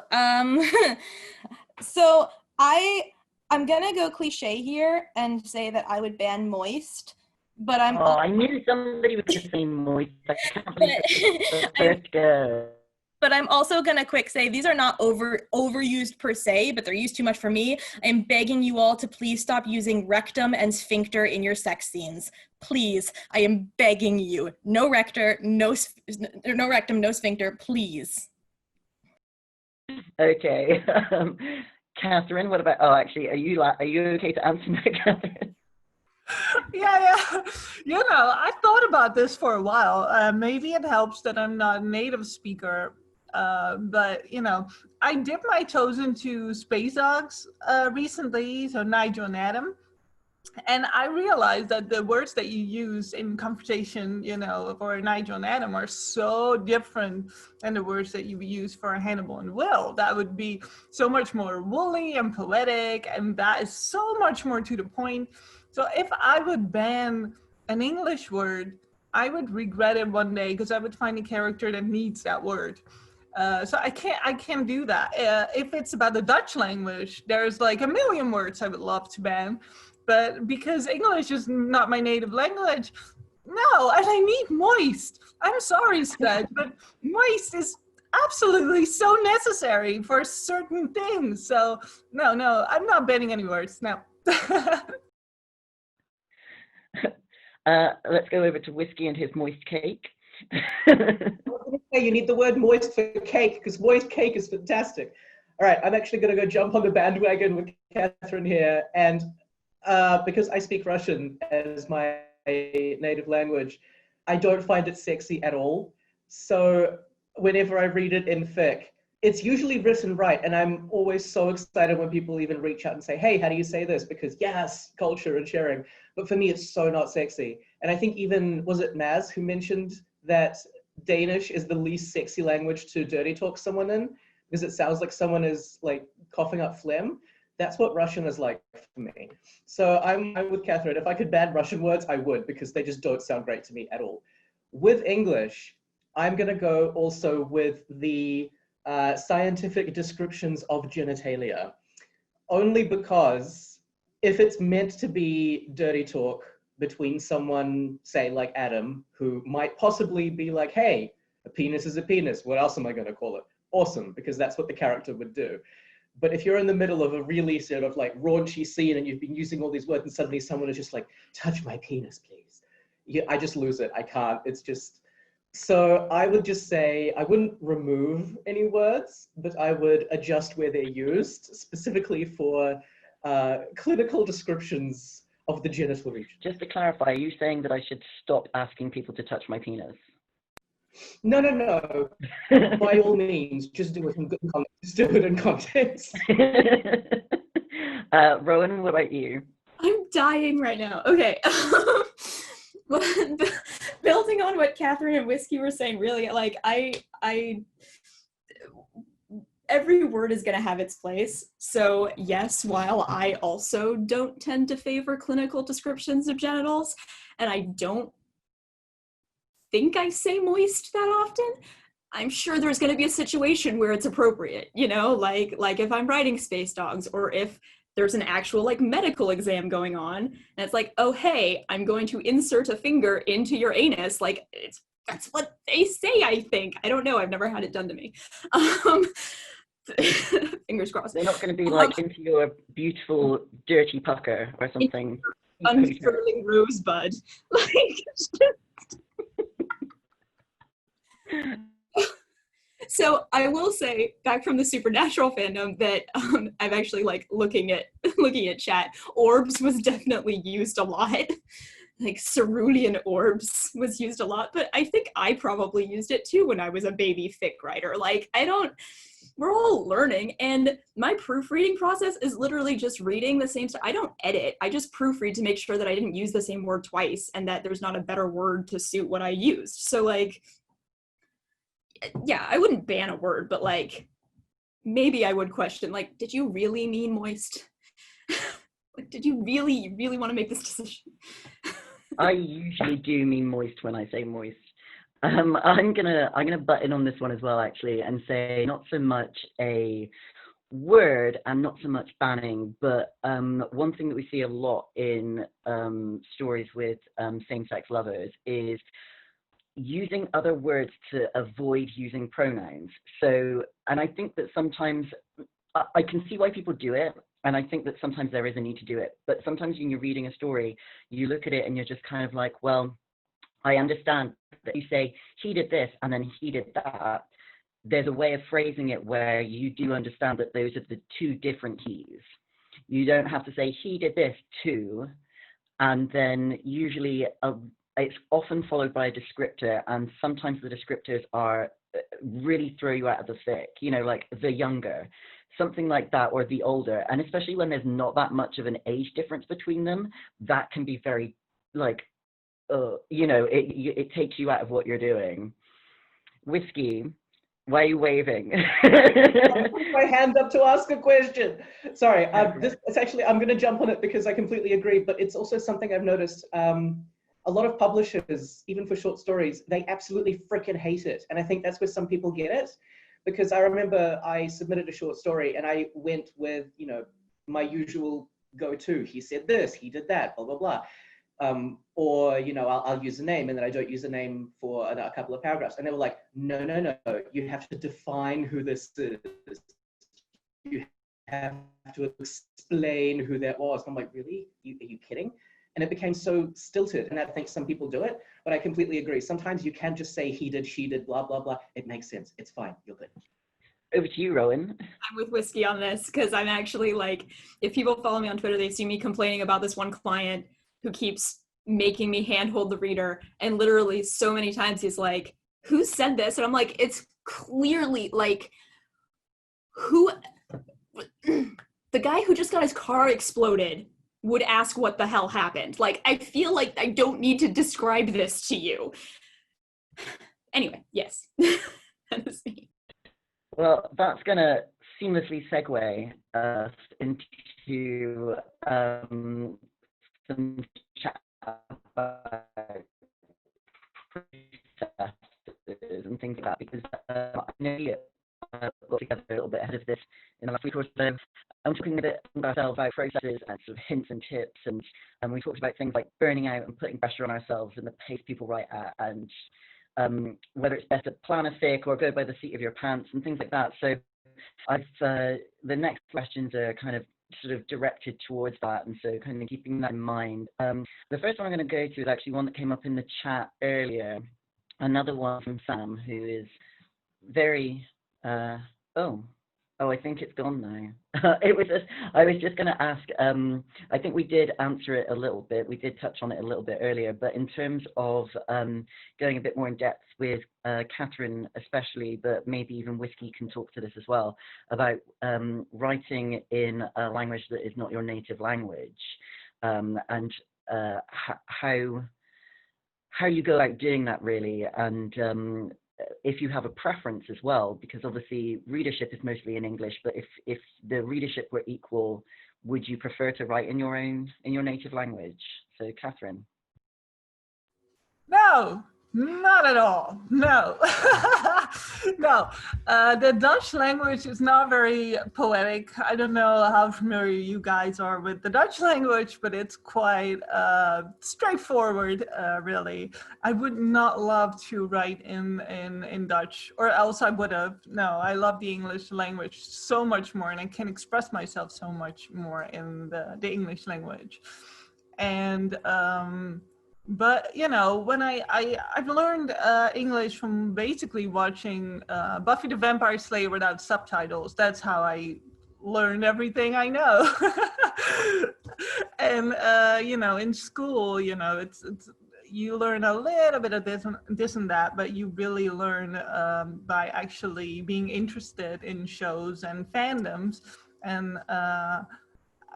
so I'm gonna go cliche here and say that I would ban moist, but I knew somebody was going to say moist. I can't believe it's the first go. But I'm also gonna quick say these are not overused per se, but they're used too much for me. I'm begging you all to please stop using rectum and sphincter in your sex scenes. Please, I am begging you. No rectum, no sphincter, please. Okay. Catherine, what about? Oh, actually, are you okay to answer that, Catherine? Yeah. I thought about this for a while. Maybe it helps that I'm not a native speaker. But I dipped my toes into Space Dogs recently, so Nigel and Adam, and I realized that the words that you use in Confrontation, for Nigel and Adam are so different than the words that you use for Hannibal and Will. That would be so much more woolly and poetic, and that is so much more to the point. So if I would ban an English word, I would regret it one day because I would find a character that needs that word. So I can't do that. If it's about the Dutch language, there's like a million words I would love to ban, but because English is not my native language, no, and I need moist. I'm sorry, Stud, but moist is absolutely so necessary for certain things. So no, I'm not banning any words, no. Let's go over to Whiskey and his moist cake. You need the word moist for cake, because moist cake is fantastic. All right, I'm actually going to go jump on the bandwagon with Catherine here. And because I speak Russian as my native language, I don't find it sexy at all. So whenever I read it in fic, it's usually written right. And I'm always so excited when people even reach out and say, hey, how do you say this? Because yes, culture and sharing. But for me, it's so not sexy. And I think even, was it Maz who mentioned that Danish is the least sexy language to dirty talk someone in? Because it sounds like someone is like coughing up phlegm. That's what Russian is like for me. So I'm with Catherine. If I could ban Russian words, I would, because they just don't sound great to me at all. With English, I'm going to go also with the scientific descriptions of genitalia, only because if it's meant to be dirty talk between someone, say like Adam, who might possibly be like, hey, a penis is a penis. What else am I going to call it? Awesome, because that's what the character would do. But if you're in the middle of a really sort of like raunchy scene and you've been using all these words and suddenly someone is just like, touch my penis, please. I just lose it. I can't. It's just, So I would just say I wouldn't remove any words, but I would adjust where they're used, specifically for clinical descriptions of the genital region. Just to clarify, are you saying that I should stop asking people to touch my penis? No, no, no. By all means, just do it in good context. Just do it in context. Rowan, what about you? I'm dying right now. Okay. Building on what Catherine and Whiskey were saying, really, like every word is going to have its place. So yes, while I also don't tend to favor clinical descriptions of genitals, and I don't think I say moist that often, I'm sure there's going to be a situation where it's appropriate, you know, like if I'm writing space dogs, or if there's an actual like medical exam going on and it's like, oh hey, I'm going to insert a finger into your anus, like that's what they say. I think, I don't know, I've never had it done to me. Fingers crossed. They're not going to be like into your beautiful dirty pucker or something. Unfurling rosebud. Like so I will say, back from the supernatural fandom, that I'm actually like looking at chat. Orbs was definitely used a lot. Like cerulean orbs was used a lot, but I think I probably used it too when I was a baby fic writer. Like we're all learning, and my proofreading process is literally just reading the same stuff. I don't edit, I just proofread to make sure that I didn't use the same word twice and that there's not a better word to suit what I used. So like, yeah, I wouldn't ban a word, but like maybe I would question, like, did you really mean moist? Like, did you really want to make this decision? I usually do mean moist when I say moist. I'm gonna butt in on this one as well, actually, and say not so much a word and not so much banning, but one thing that we see a lot in stories with same-sex lovers is using other words to avoid using pronouns. So, and I think that sometimes I can see why people do it, and I think that sometimes there is a need to do it, but sometimes when you're reading a story, you look at it and you're just kind of like, well, I understand that you say he did this and then he did that. There's a way of phrasing it where you do understand that those are the two different he's. You don't have to say he did this too, and then usually it's often followed by a descriptor, and sometimes the descriptors are really throw you out of the fic, you know, like the younger, something like that, or the older. And especially when there's not that much of an age difference between them, that can be very like, you know, it takes you out of what you're doing. Whiskey, why are you waving? I put my hand up to ask a question. Sorry, it's actually, I'm going to jump on it because I completely agree, but it's also something I've noticed. A lot of publishers, even for short stories, they absolutely freaking hate it. And I think that's where some people get it. Because I remember I submitted a short story and I went with, you know, my usual go-to. He said this, he did that, blah, blah, blah. Or, you know, I'll use a name and then I don't use a name for a couple of paragraphs. And they were like, no, no, no, you have to define who this is. You have to explain who that was. And I'm like, really? Are you kidding? And it became so stilted, and I think some people do it, but I completely agree. Sometimes you can just say he did, she did, blah, blah, blah. It makes sense. It's fine. You're good. Over to you, Rowan. I'm with Whiskey on this because I'm actually like, if people follow me on Twitter, they see me complaining about this one client who keeps making me handhold the reader, and literally so many times he's like, who said this? And I'm like, it's clearly like, who, the guy who just got his car exploded would ask what the hell happened. Like, I feel like I don't need to describe this to you. Anyway, yes. That is me. Well, that's going to seamlessly segue us into some chat about processes and things like that, because I know you got together a little bit ahead of this in the last week or so. I'm talking a bit about ourselves, about processes and sort of hints and tips, and we talked about things like burning out and putting pressure on ourselves and the pace people write at, and whether it's best to plan a fic or go by the seat of your pants and things like that. So the next questions are kind of sort of directed towards that, and so kind of keeping that in mind. The first one I'm going to go to is actually one that came up in the chat earlier, another one from Sam, who is very, oh, I think it's gone now. I was just going to ask, I think we did answer it a little bit. We did touch on it a little bit earlier, but in terms of going a bit more in depth with Catherine especially, but maybe even Whiskey can talk to this as well, about writing in a language that is not your native language, and how you go about doing that really, and if you have a preference as well, because obviously readership is mostly in English, but if the readership were equal, would you prefer to write in your native language? So Catherine. No, not at all. No, no. The Dutch language is not very poetic. I don't know how familiar you guys are with the Dutch language, but it's quite straightforward, really. I would not love to write in Dutch, or else I would have. No, I love the English language so much more, and I can express myself so much more in the English language. And but you know, when I've learned English from basically watching Buffy the Vampire Slayer without subtitles. That's how I learned everything I know. And you know, in school, you know, it's you learn a little bit of this and that, but you really learn by actually being interested in shows and fandoms. And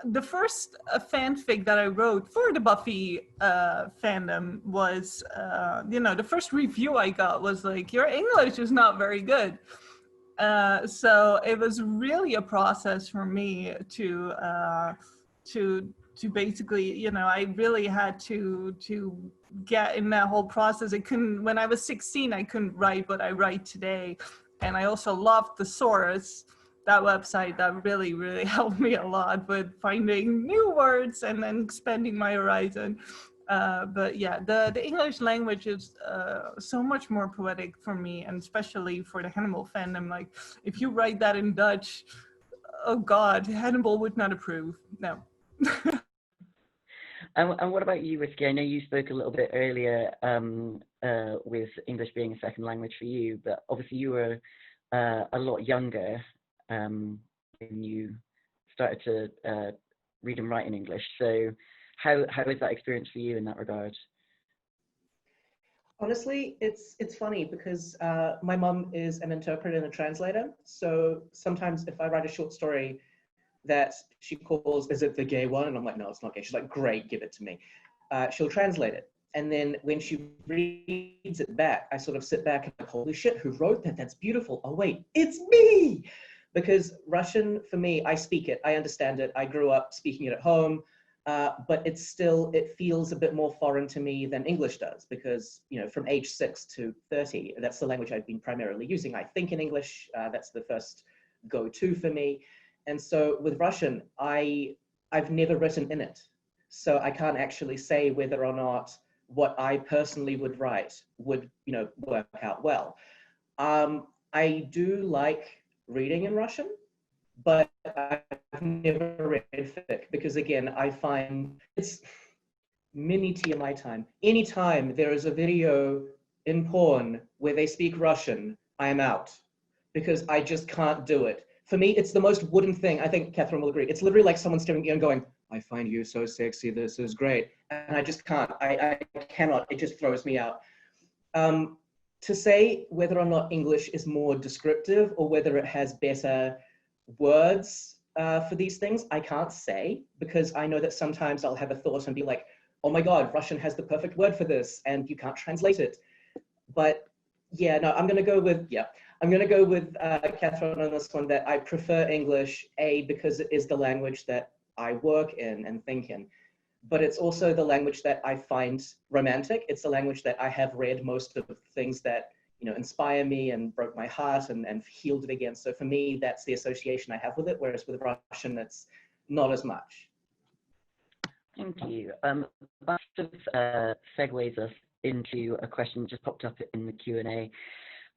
the first fanfic that I wrote for the Buffy fandom was, you know, the first review I got was like, your English is not very good. So it was really a process for me to basically, you know, I really had to get in that whole process. When I was 16, I couldn't write what I write today. And I also loved the Source, that website that really, really helped me a lot with finding new words and then expanding my horizon. But yeah, the English language is so much more poetic for me, and especially for the Hannibal fandom. Like, if you write that in Dutch, oh God, Hannibal would not approve. No. And what about you, Whiskey? I know you spoke a little bit earlier with English being a second language for you, but obviously you were a lot younger when you started to read and write in English. So how is that experience for you in that regard? Honestly, it's funny because my mum is an interpreter and a translator. So sometimes if I write a short story that she calls, is it the gay one? And I'm like, no, it's not gay. She's like, great, give it to me. She'll translate it. And then when she reads it back, I sort of sit back and like, holy shit, who wrote that? That's beautiful. Oh wait, it's me. Because Russian, for me, I speak it, I understand it. I grew up speaking it at home, but it feels a bit more foreign to me than English does, because, you know, from age 6 to 30, that's the language I've been primarily using. I think in English, that's the first go-to for me. And so with Russian, I've never written in it. So I can't actually say whether or not what I personally would write would, you know, work out well. I do like reading in Russian, but I've never read fic because, again, I find it's mini TMI time. Anytime there is a video in porn where they speak Russian, I am out because I just can't do it. For me, it's the most wooden thing. I think Catherine will agree. It's literally like someone staring at you and going, I find you so sexy, this is great. And I just can't, I cannot, it just throws me out. To say whether or not English is more descriptive or whether it has better words for these things, I can't say, because I know that sometimes I'll have a thought and be like, oh my God, Russian has the perfect word for this and you can't translate it. But yeah, no, I'm gonna go with Catherine on this one, that I prefer English, because it is the language that I work in and think in. But it's also the language that I find romantic. It's the language that I have read most of the things that, you know, inspire me and broke my heart and healed it again. So for me, that's the association I have with it, whereas with Russian, it's not as much. Thank you. That sort of segues us into a question that just popped up in the Q&A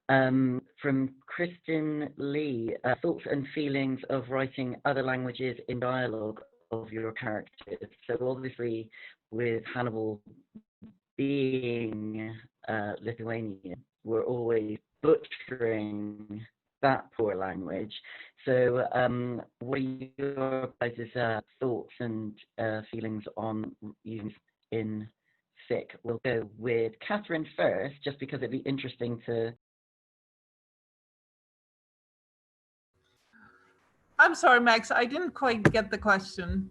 from Kristen Lee. Thoughts and feelings of writing other languages in dialogue of your characters. So obviously with Hannibal being Lithuanian were always butchering that poor language. So what are your guys' thoughts and feelings on using in fic? We'll go with Catherine first, just because it'd be interesting to... I'm sorry, Max, I didn't quite get the question.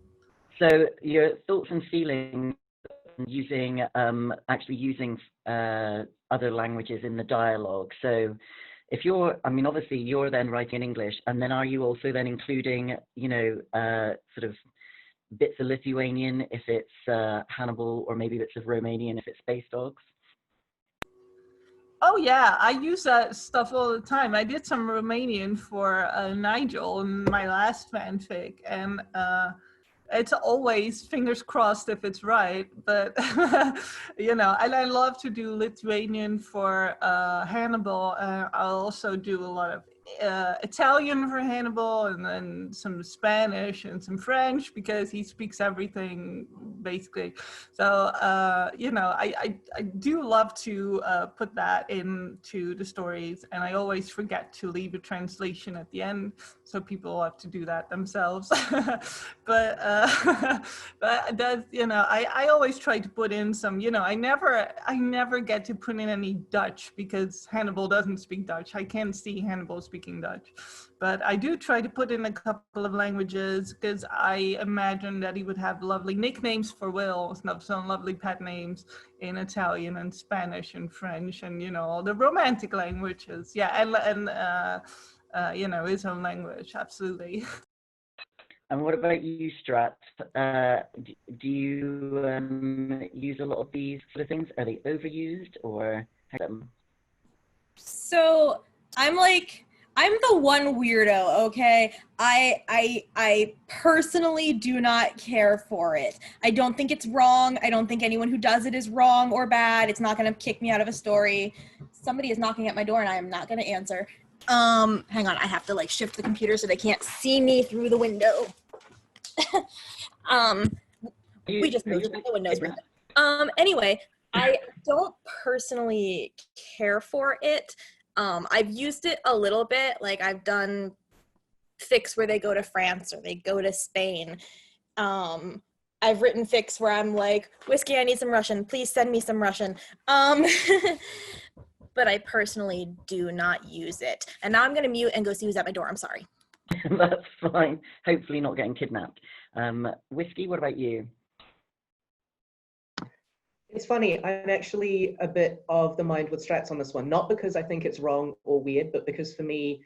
So your thoughts and feelings using actually using other languages in the dialogue. So if you're, I mean, obviously you're then writing in English, and then are you also then including, you know, sort of bits of Lithuanian if it's Hannibal, or maybe bits of Romanian if it's Space Dogs? Oh yeah, I use that stuff all the time. I did some Romanian for Nigel in my last fanfic, and it's always fingers crossed if it's right, but you know, and I love to do Lithuanian for Hannibal. I'll also do a lot of Italian for Hannibal, and then some Spanish and some French, because he speaks everything basically. So you know, I do love to put that into the stories, and I always forget to leave a translation at the end, so people have to do that themselves. But but that's, you know, I always try to put in some, you know, I never get to put in any Dutch because Hannibal doesn't speak Dutch. I can't see Hannibal speaking Dutch, but I do try to put in a couple of languages, because I imagine that he would have lovely nicknames for Will, some lovely pet names in Italian and Spanish and French, and, you know, all the romantic languages. Yeah, and you know, his own language, absolutely. And what about you, Strat? Do you use a lot of these sort of things? Are they overused, or? So I'm the one weirdo, okay? I personally do not care for it. I don't think it's wrong. I don't think anyone who does it is wrong or bad. It's not gonna kick me out of a story. Somebody is knocking at my door and I am not gonna answer. Hang on, I have to like shift the computer so they can't see me through the window. We just moved, no one knows where. Anyway, I don't personally care for it. I've used it a little bit, like I've done fics where they go to France or they go to Spain. I've written fics where I'm like, whiskey, I need some Russian, please send me some Russian. But I personally do not use it. And now I'm gonna mute and go see who's at my door, I'm sorry. That's fine, hopefully not getting kidnapped. Whiskey, what about you? It's funny, I'm actually a bit of the mind with Strats on this one, not because I think it's wrong or weird, but because for me,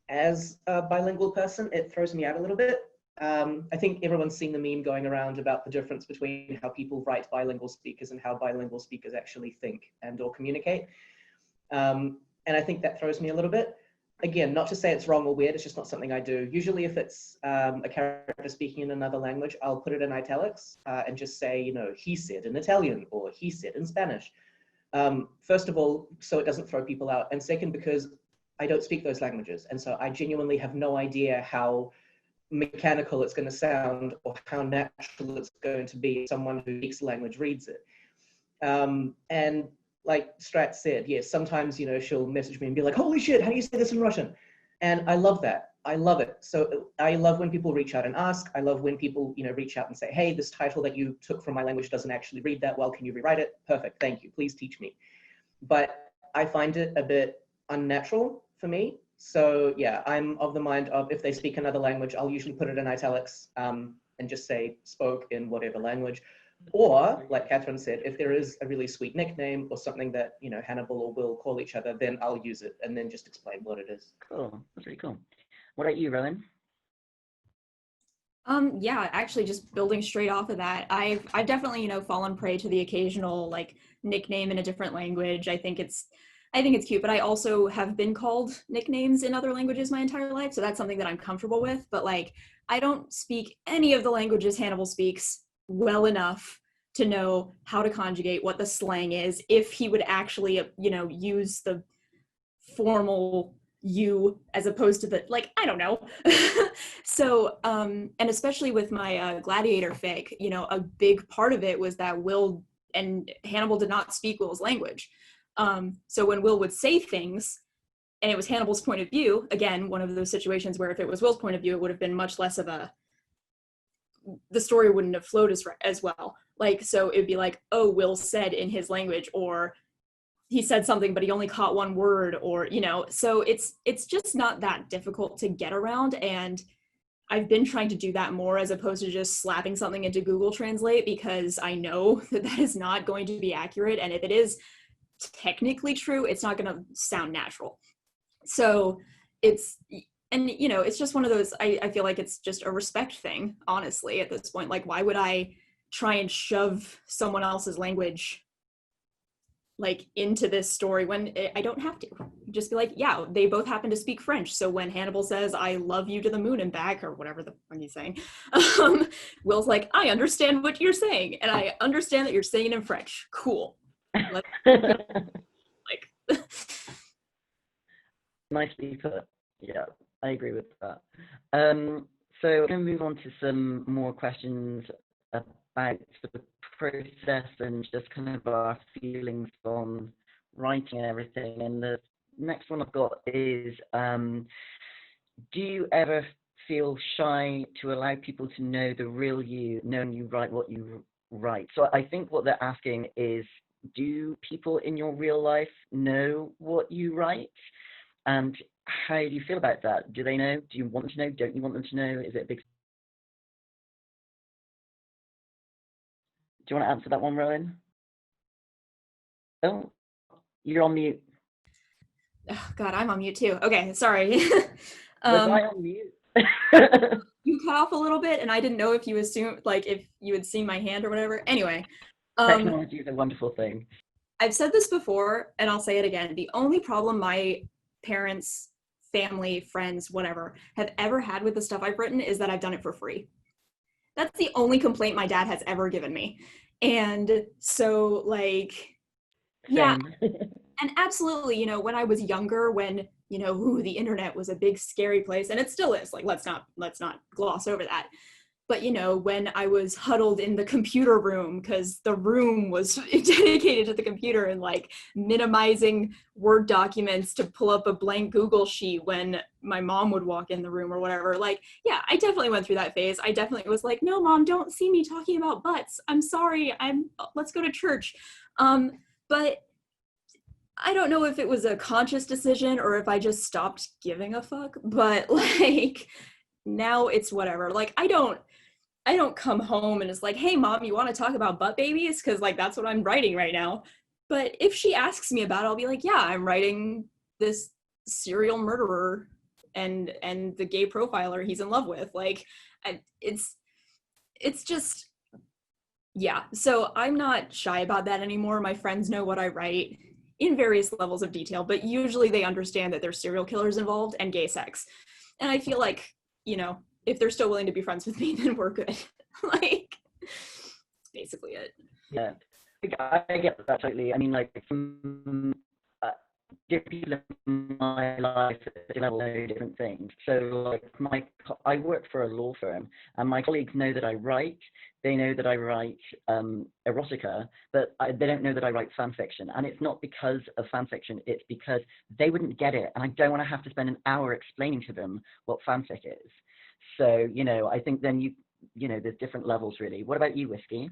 as a bilingual person, it throws me out a little bit. I think everyone's seen the meme going around about the difference between how people write bilingual speakers and how bilingual speakers actually think and or communicate. And I think that throws me a little bit. Again, not to say it's wrong or weird, it's just not something I do. Usually if it's a character speaking in another language, I'll put it in italics and just say, you know, he said in Italian or he said in Spanish. First of all, so it doesn't throw people out. And second, because I don't speak those languages. And so I genuinely have no idea how mechanical it's going to sound or how natural it's going to be if someone who speaks the language reads it. And like Strat said, yes, sometimes, you know, she'll message me and be like, holy shit, how do you say this in Russian? And I love that. I love it. So I love when people reach out and ask. I love when people, you know, reach out and say, hey, this title that you took from my language doesn't actually read that well. Can you rewrite it? Perfect. Thank you. Please teach me. But I find it a bit unnatural for me. So yeah, I'm of the mind of if they speak another language, I'll usually put it in italics and just say spoke in whatever language. Or, like Catherine said, if there is a really sweet nickname or something that, you know, Hannibal or Will call each other, then I'll use it and then just explain what it is. Cool, that's really cool. What about you, Rowan? Yeah, actually just building straight off of that, I've definitely, you know, fallen prey to the occasional like nickname in a different language. I think it's cute, but I also have been called nicknames in other languages my entire life, so that's something that I'm comfortable with. But like, I don't speak any of the languages Hannibal speaks well enough to know how to conjugate, what the slang is, if he would actually, you know, use the formal you as opposed to the, like, I don't know. So, and especially with my Gladiator fic, you know, a big part of it was that Will and Hannibal did not speak Will's language. So when Will would say things and it was Hannibal's point of view, again, one of those situations where if it was Will's point of view, it would have been much less of the story wouldn't have flowed as well. Like, so it'd be like, oh, Will said in his language, or he said something, but he only caught one word, or, you know, so it's just not that difficult to get around. And I've been trying to do that more as opposed to just slapping something into Google Translate, because I know that is not going to be accurate. And if it is technically true, it's not going to sound natural. So and you know, it's just one of those, I feel like it's just a respect thing, honestly, at this point. Like, why would I try and shove someone else's language like into this story when I don't have to? Just be like, yeah, they both happen to speak French. So when Hannibal says, I love you to the moon and back, or whatever the fuck he's saying, Will's like, I understand what you're saying. And I understand that you're saying it in French. Cool. Like, Nicely put. Yeah, I agree with that. So we're going to move on to some more questions about the process and just kind of our feelings on writing and everything. And the next one I've got is, do you ever feel shy to allow people to know the real you, knowing you write what you write? So I think what they're asking is, do people in your real life know what you write? And how do you feel about that? Do they know? Do you want them to know? Don't you want them to know? Is it a big... Do you want to answer that one, Rowan? Oh, you're on mute. oh God, I'm on mute too. Okay, sorry. Was I on mute? You cut off a little bit, and I didn't know if you assumed, like, if you had seen my hand or whatever. Anyway. Technology is a wonderful thing. I've said this before, and I'll say it again. The only problem my parents, family, friends, whatever, have ever had with the stuff I've written is that I've done it for free. That's the only complaint my dad has ever given me. And so, like, yeah, and absolutely, you know, when I was younger, when, you know, the internet was a big scary place, and it still is, like, let's not gloss over that. But, you know, when I was huddled in the computer room because the room was dedicated to the computer, and like minimizing Word documents to pull up a blank Google sheet when my mom would walk in the room or whatever, like, yeah, I definitely went through that phase. I definitely was like, no, Mom, don't see me talking about butts. I'm sorry. Let's go to church. But I don't know if it was a conscious decision or if I just stopped giving a fuck, but like now it's whatever. Like, I don't come home and it's like, hey, Mom, you want to talk about butt babies? Because, like, that's what I'm writing right now. But if she asks me about it, I'll be like, yeah, I'm writing this serial murderer and the gay profiler he's in love with. Like, it's just, yeah. So I'm not shy about that anymore. My friends know what I write in various levels of detail, but usually they understand that there's serial killers involved and gay sex. And I feel like, you know, if they're still willing to be friends with me, then we're good. Like, that's basically it. Yeah, I get that totally. I mean, like, different people in my life know different things. So, like, I work for a law firm, and my colleagues know that I write. They know that I write erotica, but they don't know that I write fan fiction. And it's not because of fan fiction, it's because they wouldn't get it, and I don't want to have to spend an hour explaining to them what fanfic is. So, you know, I think then you know, there's different levels, really. What about you, Whiskey?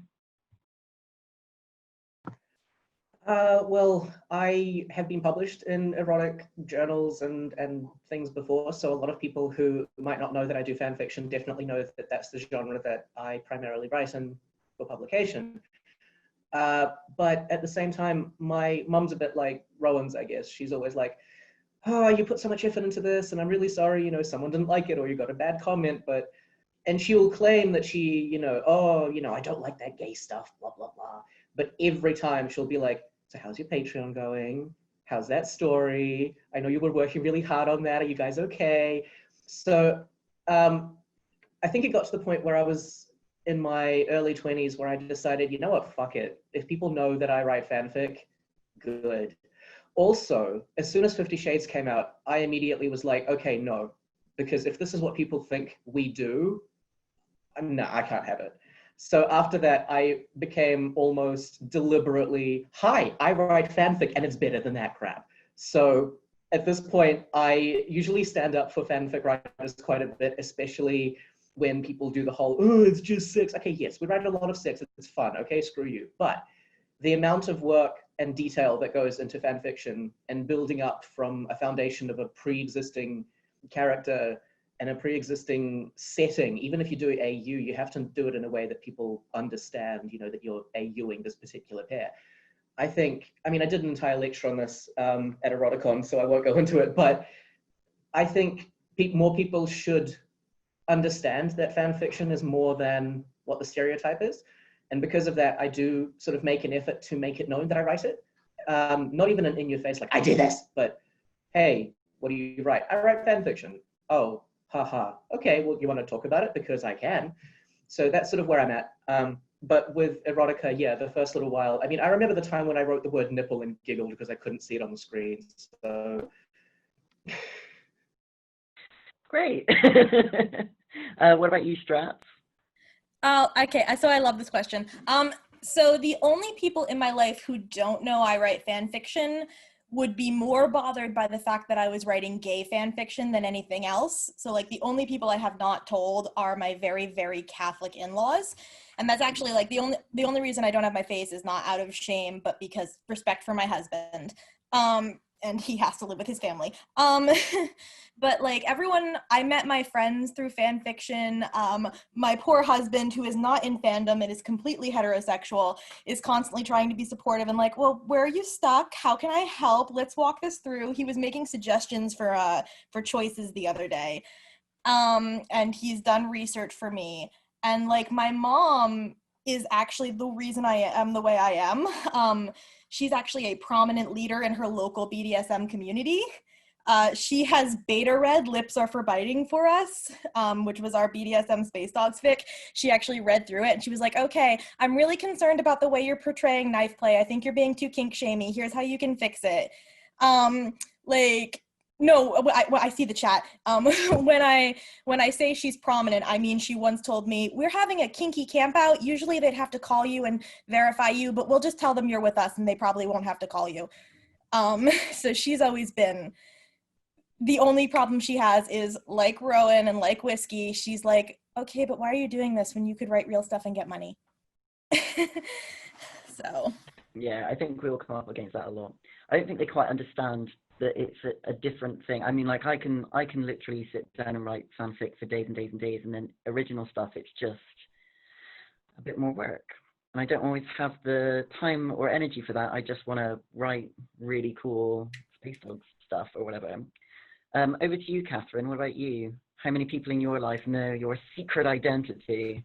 Well, I have been published in erotic journals and things before, so a lot of people who might not know that I do fan fiction definitely know that that's the genre that I primarily write in for publication. But at the same time, my mum's a bit like Rowan's, I guess. She's always like, oh, you put so much effort into this, and I'm really sorry, you know, someone didn't like it, or you got a bad comment, and she'll claim that she, you know, oh, you know, I don't like that gay stuff, blah, blah, blah. But every time she'll be like, so how's your Patreon going? How's that story? I know you were working really hard on that. Are you guys okay? So I think it got to the point where I was in my early 20s where I decided, you know what, fuck it. If people know that I write fanfic, good. Also, as soon as 50 Shades came out, I immediately was like, okay, no, because if this is what people think we do, no, I can't have it. So after that, I became almost deliberately, hi, I write fanfic and it's better than that crap. So at this point, I usually stand up for fanfic writers quite a bit, especially when people do the whole, oh, it's just sex. Okay, yes, we write a lot of sex, it's fun, okay, screw you. But the amount of work and detail that goes into fan fiction and building up from a foundation of a pre-existing character and a pre-existing setting, even if you do AU, you have to do it in a way that people understand, you know, that you're AUing this particular pair. I think, I mean, I did an entire lecture on this at Eroticon, so I won't go into it, but I think more people should understand that fan fiction is more than what the stereotype is. And because of that, I do sort of make an effort to make it known that I write it. Not even in your face, like, I did this, but hey, what do you write? I write fan fiction. Oh, haha. Okay, well, you want to talk about it? Because I can. So that's sort of where I'm at. But with erotica, yeah, the first little while, I mean, I remember the time when I wrote the word nipple and giggled because I couldn't see it on the screen. So. Great. What about you, Straps? Okay, so I love this question. So the only people in my life who don't know I write fan fiction would be more bothered by the fact that I was writing gay fan fiction than anything else. So like the only people I have not told are my very, very Catholic in-laws. And that's actually like the only reason I don't have my face is not out of shame, but because respect for my husband. And he has to live with his family. But like everyone, I met my friends through fan fiction. My poor husband, who is not in fandom and is completely heterosexual, is constantly trying to be supportive and like, well, where are you stuck? How can I help? Let's walk this through. He was making suggestions for choices the other day. And he's done research for me. And like my mom is actually the reason I am the way I am. She's actually a prominent leader in her local BDSM community. She has beta read Lips Are for Biting for us, which was our BDSM Space Dogs fic. She actually read through it and she was like, okay, I'm really concerned about the way you're portraying knife play. I think you're being too kink shamey. Here's how you can fix it. No, I see the chat. When I say she's prominent, I mean she once told me, we're having a kinky camp out. Usually they'd have to call you and verify you, but we'll just tell them you're with us and they probably won't have to call you. So she's always been, the only problem she has is like Rowan and like Whiskey, she's like, okay, but why are you doing this when you could write real stuff and get money? So. Yeah, I think we'll come up against that a lot. I don't think they quite understand that it's a different thing. I mean, like I can literally sit down and write fanfic for days and days and days, and then original stuff, it's just a bit more work. And I don't always have the time or energy for that. I just want to write really cool Space Dogs stuff or whatever. Over to you, Catherine. What about you? How many people in your life know your secret identity?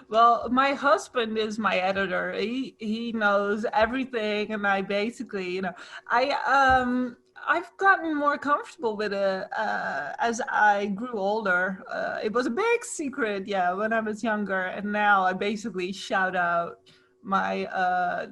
Well, my husband is my editor. He knows everything, and I basically, you know, I've gotten more comfortable with it as I grew older. It was a big secret, yeah, when I was younger, and now I basically shout out my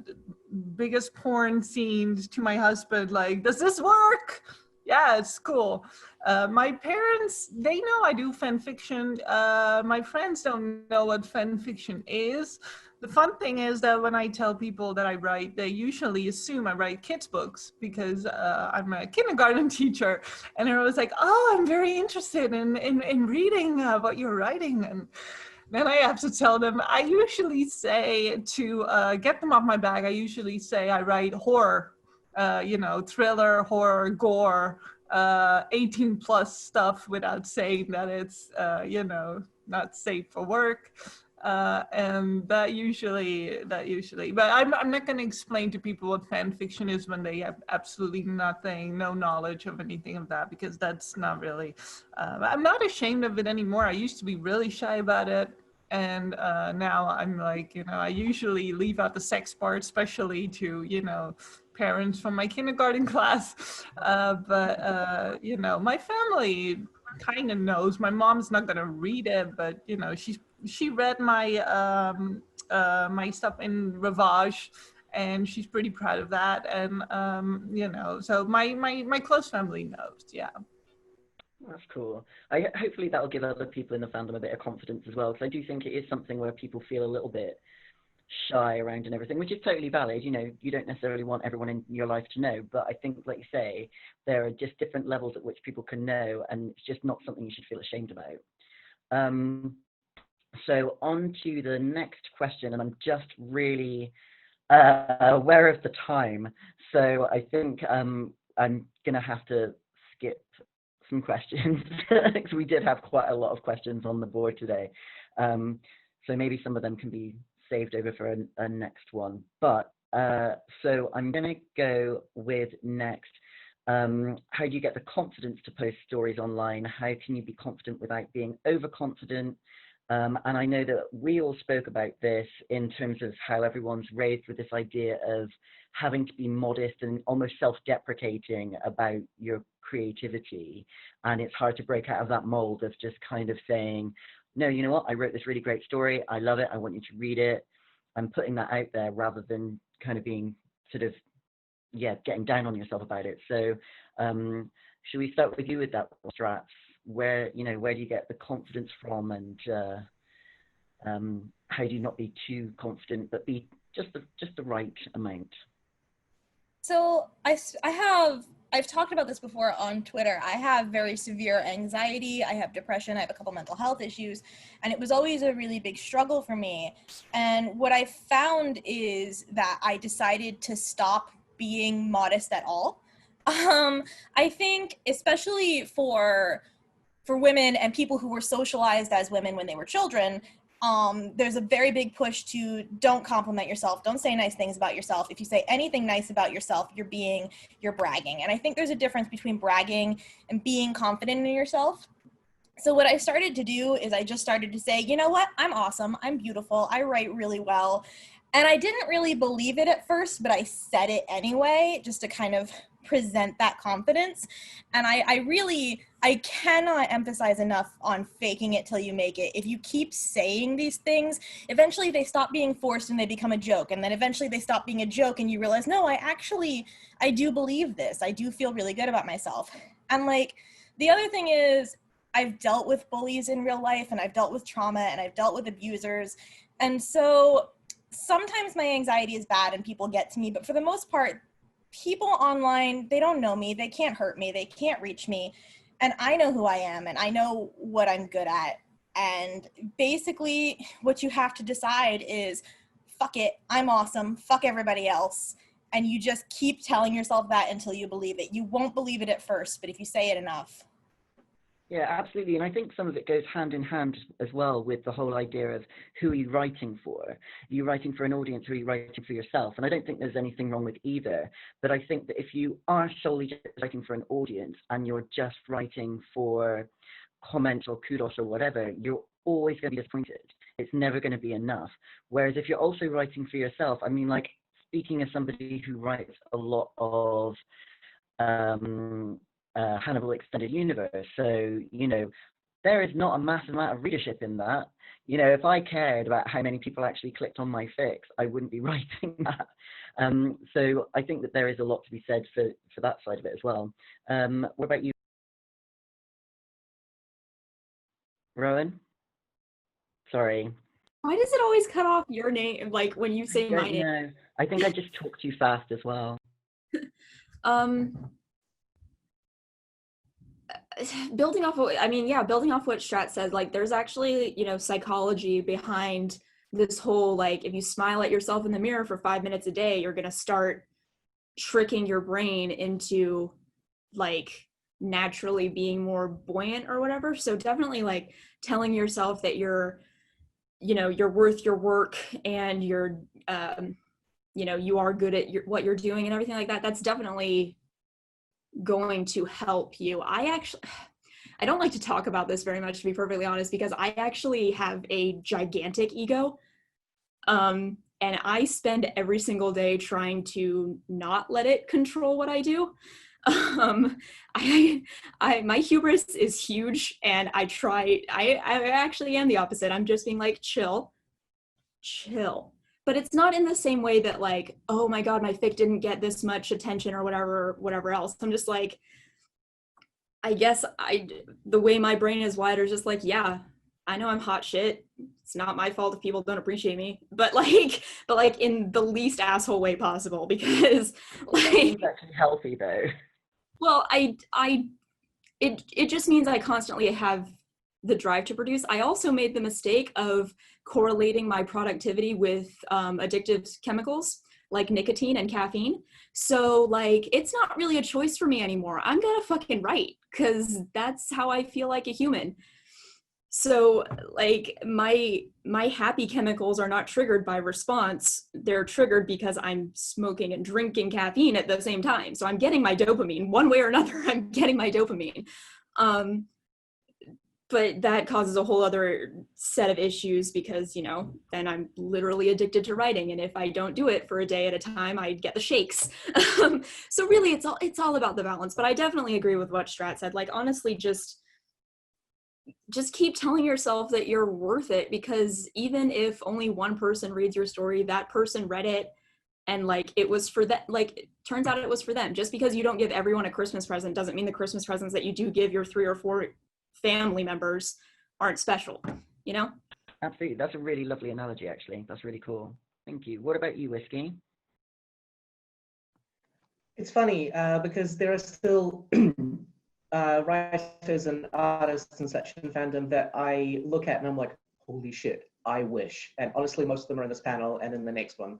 biggest porn scenes to my husband, like, does this work? Yeah, it's cool. My parents, they know I do fan fiction. My friends don't know what fan fiction is. The fun thing is that when I tell people that I write, they usually assume I write kids' books because I'm a kindergarten teacher. And they're always like, oh, I'm very interested in reading what you're writing. And then I have to tell them, I usually say to get them off my back, I usually say I write horror. You know, thriller, horror, gore, 18 plus stuff without saying that it's, you know, not safe for work. And that usually, but I'm not going to explain to people what fan fiction is when they have absolutely nothing, no knowledge of anything of that, because that's not really, I'm not ashamed of it anymore. I used to be really shy about it. And now I'm like, you know, I usually leave out the sex part, especially to, you know, parents from my kindergarten class. But you know, my family kind of knows. My mom's not going to read it, but, you know, she read my my stuff in Ravage, and she's pretty proud of that. And, you know, so my close family knows, yeah. That's cool. Hopefully that'll give other people in the fandom a bit of confidence as well, because I do think it is something where people feel a little bit shy around and everything, which is totally valid. You know, you don't necessarily want everyone in your life to know, but I think, like you say, there are just different levels at which people can know, and it's just not something you should feel ashamed about. So on to the next question, and I'm just really aware of the time, so I think I'm gonna have to skip some questions because we did have quite a lot of questions on the board today. So maybe some of them can be saved over for a next one. But so I'm going to go with next. How do you get the confidence to post stories online? How can you be confident without being overconfident? And I know that we all spoke about this in terms of how everyone's raised with this idea of having to be modest and almost self-deprecating about your creativity. And it's hard to break out of that mold of just kind of saying, no, you know what, I wrote this really great story. I love it. I want you to read it. I'm putting that out there rather than kind of being sort of, yeah, getting down on yourself about it. So should we start with you with that, Strats? Where do you get the confidence from, and how do you not be too confident but be just the right amount? So I've talked about this before on Twitter. I have very severe anxiety. I have depression. I have a couple mental health issues, and it was always a really big struggle for me. And what I found is that I decided to stop being modest at all. I think especially for women and people who were socialized as women when they were children, there's a very big push to don't compliment yourself, don't say nice things about yourself. If you say anything nice about yourself, you're bragging. And I think there's a difference between bragging and being confident in yourself. So what I started to do is I just started to say, you know what, I'm awesome, I'm beautiful, I write really well. And I didn't really believe it at first, but I said it anyway, just to kind of present that confidence. And I cannot emphasize enough on faking it till you make it. If you keep saying these things, eventually they stop being forced and they become a joke. And then eventually they stop being a joke and you realize, no, I do believe this. I do feel really good about myself. And like, the other thing is, I've dealt with bullies in real life, and I've dealt with trauma, and I've dealt with abusers. And so sometimes my anxiety is bad and people get to me, but for the most part, people online, they don't know me, they can't hurt me, they can't reach me. And I know who I am, and I know what I'm good at. And basically what you have to decide is, fuck it, I'm awesome, fuck everybody else. And you just keep telling yourself that until you believe it. You won't believe it at first, but if you say it enough. Yeah, absolutely. And I think some of it goes hand in hand as well with the whole idea of who are you writing for? Are you writing for an audience, or are you writing for yourself? And I don't think there's anything wrong with either. But I think that if you are solely just writing for an audience and you're just writing for comments or kudos or whatever, you're always going to be disappointed. It's never going to be enough. Whereas if you're also writing for yourself, I mean, like, speaking as somebody who writes a lot of Hannibal Extended Universe. So, you know, there is not a massive amount of readership in that. You know, if I cared about how many people actually clicked on my fics, I wouldn't be writing that. So I think that there is a lot to be said for that side of it as well. What about you, Rowan? Sorry. Why does it always cut off your name, like when you say my name? No, I think I just talk too fast as well. Building off what Strat said, like there's actually, you know, psychology behind this whole, like, if you smile at yourself in the mirror for 5 minutes a day, you're going to start tricking your brain into like naturally being more buoyant or whatever. So definitely like telling yourself that you're worth your work, and you're you are good at what you're doing and everything like that. That's definitely going to help you. I don't like to talk about this very much, to be perfectly honest, because I actually have a gigantic ego. And I spend every single day trying to not let it control what I do. My hubris is huge, and I actually am the opposite. I'm just being like, chill. But it's not in the same way that like, oh my God, my fic didn't get this much attention or whatever else. I'm just like, I guess the way my brain is wired is just like, yeah, I know I'm hot shit. It's not my fault if people don't appreciate me, but like in the least asshole way possible, because That like, seems actually healthy though. well, it just means I constantly have the drive to produce. I also made the mistake of correlating my productivity with addictive chemicals like nicotine and caffeine. So like, it's not really a choice for me anymore. I'm gonna fucking write because that's how I feel like a human. So like my happy chemicals are not triggered by response. They're triggered because I'm smoking and drinking caffeine at the same time. So I'm getting my dopamine one way or another. I'm getting my dopamine. Um, but that causes a whole other set of issues because, you know, then I'm literally addicted to writing, and if I don't do it for a day at a time, I get the shakes. So really it's all about the balance. But I definitely agree with what Strat said. Like, honestly, just keep telling yourself that you're worth it, because even if only one person reads your story, that person read it, and like it was for that, like it turns out it was for them. Just because you don't give everyone a Christmas present doesn't mean the Christmas presents that you do give your 3 or 4 family members aren't special, you know? Absolutely. That's a really lovely analogy, actually. That's really cool. Thank you. What about you, Whiskey? It's funny because there are still writers and artists and such in fandom that I look at and I'm like, holy shit, I wish. And honestly, most of them are in this panel and in the next one.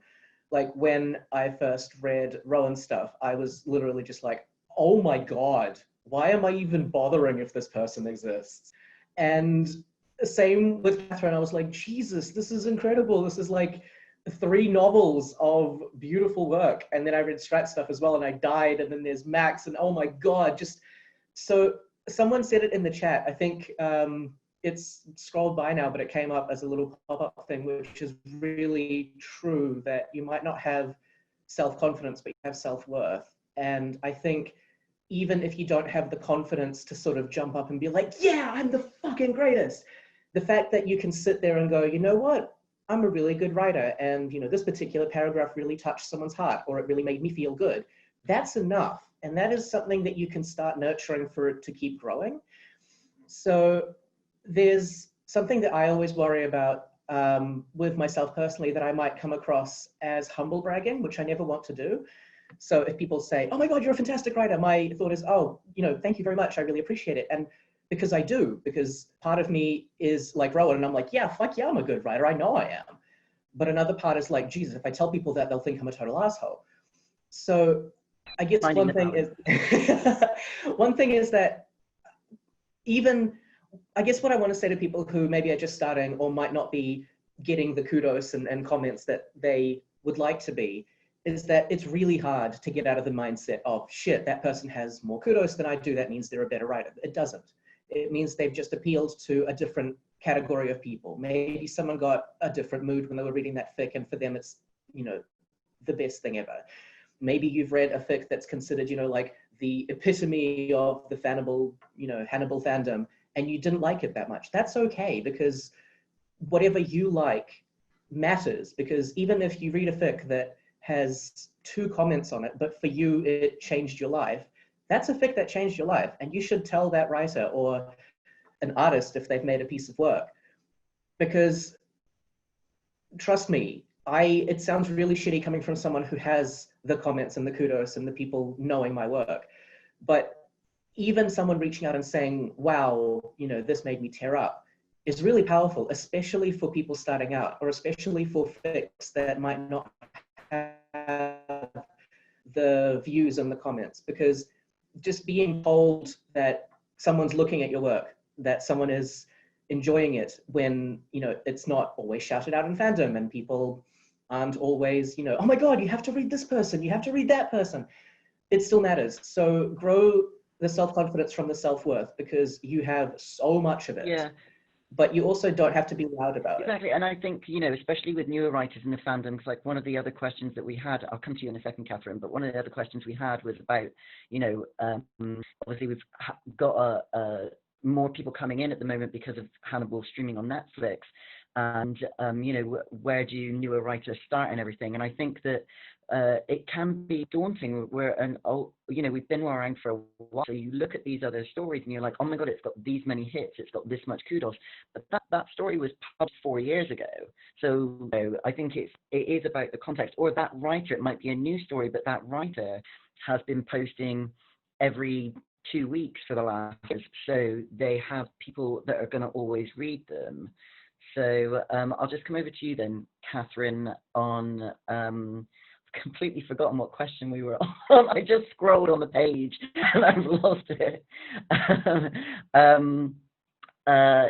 Like when I first read Rowan's stuff, I was literally just like, oh my God, why am I even bothering if this person exists? And same with Catherine, I was like, Jesus, this is incredible. This is like 3 novels of beautiful work. And then I read Strat stuff as well and I died. And then there's Max and oh my God, just so someone said it in the chat. I think it's scrolled by now, but it came up as a little pop-up thing, which is really true, that you might not have self-confidence, but you have self-worth. And I think even if you don't have the confidence to sort of jump up and be like, yeah, I'm the fucking greatest, the fact that you can sit there and go, you know what? I'm a really good writer. And, you know, this particular paragraph really touched someone's heart, or it really made me feel good. That's enough. And that is something that you can start nurturing for it to keep growing. So there's something that I always worry about with myself personally, that I might come across as humble bragging, which I never want to do. So if people say, oh my God, you're a fantastic writer, my thought is, oh, you know, thank you very much. I really appreciate it. And because I do, because part of me is like Rowan and I'm like, yeah, fuck yeah, I'm a good writer. I know I am. But another part is like, Jesus, if I tell people that, they'll think I'm a total asshole. So I guess one thing is that even, I guess what I want to say to people who maybe are just starting or might not be getting the kudos and comments that they would like to be, is that it's really hard to get out of the mindset of, shit, that person has more kudos than I do, that means they're a better writer. It doesn't. It means they've just appealed to a different category of people. Maybe someone got a different mood when they were reading that fic, and for them it's, you know, the best thing ever. Maybe you've read a fic that's considered, you know, like the epitome of the Hannibal fandom, and you didn't like it that much. That's okay, because whatever you like matters. Because even if you read a fic that has 2 comments on it, but for you it changed your life, that's a fic that changed your life. And you should tell that writer or an artist if they've made a piece of work. Because trust me, it sounds really shitty coming from someone who has the comments and the kudos and the people knowing my work. But even someone reaching out and saying, wow, you know, this made me tear up, is really powerful, especially for people starting out, or especially for fics that might not have the views and the comments. Because just being told that someone's looking at your work, that someone is enjoying it, when, you know, it's not always shouted out in fandom and people aren't always, you know, oh my God, you have to read this person, you have to read that person. It still matters. So grow the self-confidence from the self-worth, because you have so much of it. Yeah. But you also don't have to be loud about it. Exactly. And I think, you know, especially with newer writers in the fandom, because like one of the other questions that we had, I'll come to you in a second, Catherine, but one of the other questions we had was about, you know, obviously we've got a more people coming in at the moment because of Hannibal streaming on Netflix. And, you know, where do newer writers start and everything? And I think that it can be daunting. You know, we've been around for a while, so you look at these other stories and you're like, oh my God, it's got these many hits, it's got this much kudos. But that story was published 4 years ago. So you know, I think it is about the context, or that writer, it might be a new story, but that writer has been posting every 2 weeks for the last years. So they have people that are going to always read them. So I'll just come over to you then, Catherine, on, completely forgotten what question we were on. I just scrolled on the page and I've lost it.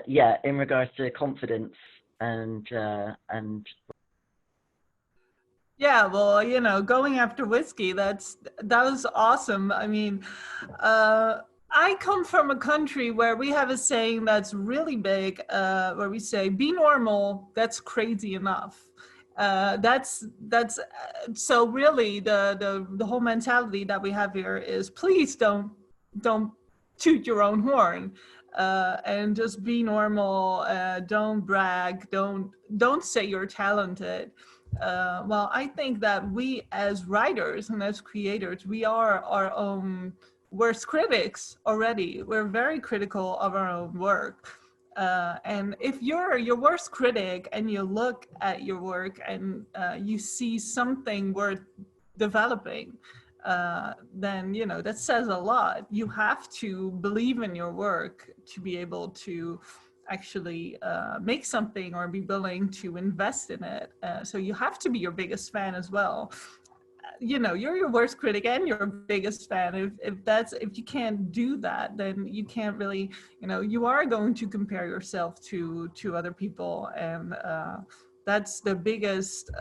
Yeah, in regards to confidence and Yeah, well, you know, going after whiskey, that was awesome. I mean, I come from a country where we have a saying that's really big, where we say, "Be normal." That's crazy enough. So really the whole mentality that we have here is, please don't toot your own horn, and just be normal. Don't brag. Don't say you're talented. Well, I think that we as writers and as creators, we are our own worst critics already. We're very critical of our own work. And if you're your worst critic and you look at your work and you see something worth developing, then, you know, that says a lot. You have to believe in your work to be able to actually make something or be willing to invest in it. So you have to be your biggest fan as well. You know, you're your worst critic and your biggest fan. If you can't do that, then you can't really, you know, you are going to compare yourself to other people, and that's the biggest,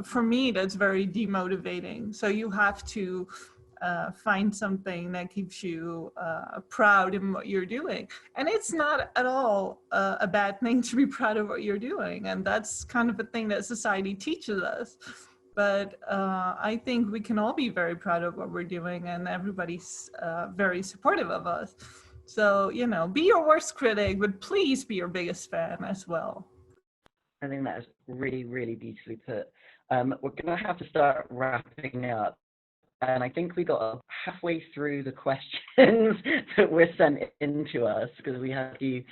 for me, that's very demotivating. So you have to find something that keeps you proud in what you're doing. And it's not at all a bad thing to be proud of what you're doing. And that's kind of a thing that society teaches us. But I think we can all be very proud of what we're doing, and everybody's very supportive of us. So, you know, be your worst critic, but please be your biggest fan as well. I think that is really, really beautifully put. We're going to have to start wrapping up. And I think we got halfway through the questions that were sent in to us, because we had to,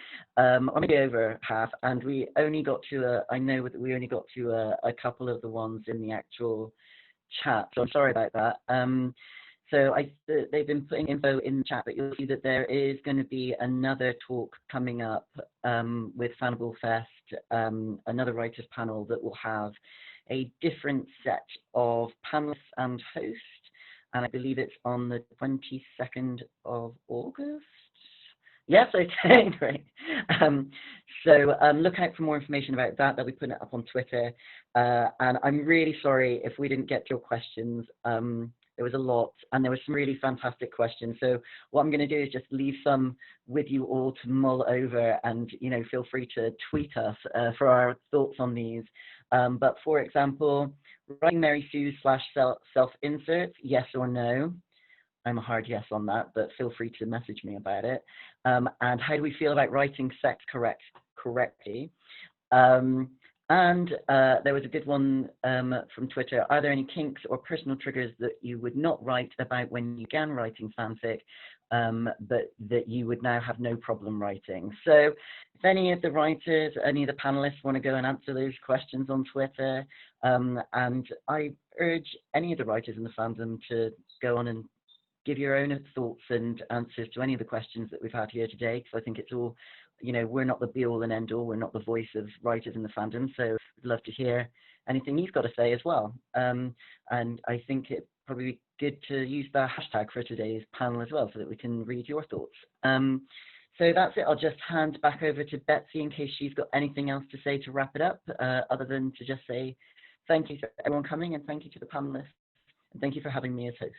maybe over half, and we only got to, I know that we only got to a couple of the ones in the actual chat, so I'm sorry about that. So they've been putting info in the chat, but you'll see that there is going to be another talk coming up with FannibalFest, another writers panel that will have a different set of panelists and hosts. And I believe it's on the 22nd of August. Yes, okay, great. So look out for more information about that. They'll be putting it up on Twitter. And I'm really sorry if we didn't get to your questions. There was a lot, and there were some really fantastic questions. So what I'm going to do is just leave some with you all to mull over, and, you know, feel free to tweet us for our thoughts on these. But for example, writing Mary Sue / self-insert, yes or no? I'm a hard yes on that, but feel free to message me about it. And how do we feel about writing sex correctly? And there was a good one from Twitter. Are there any kinks or personal triggers that you would not write about when you began writing fanfic, but that you would now have no problem writing? So if any of the writers, any of the panelists want to go and answer those questions on Twitter, and I urge any of the writers in the fandom to go on and give your own thoughts and answers to any of the questions that we've had here today, because I think it's all, you know, we're not the be all and end all, we're not the voice of writers in the fandom, so I'd love to hear anything you've got to say as well. And I think it'd probably be good to use the hashtag for today's panel as well, so that we can read your thoughts. So that's it. I'll just hand back over to Betsy in case she's got anything else to say to wrap it up, other than to just say thank you to everyone coming, and thank you to the panelists, and thank you for having me as host.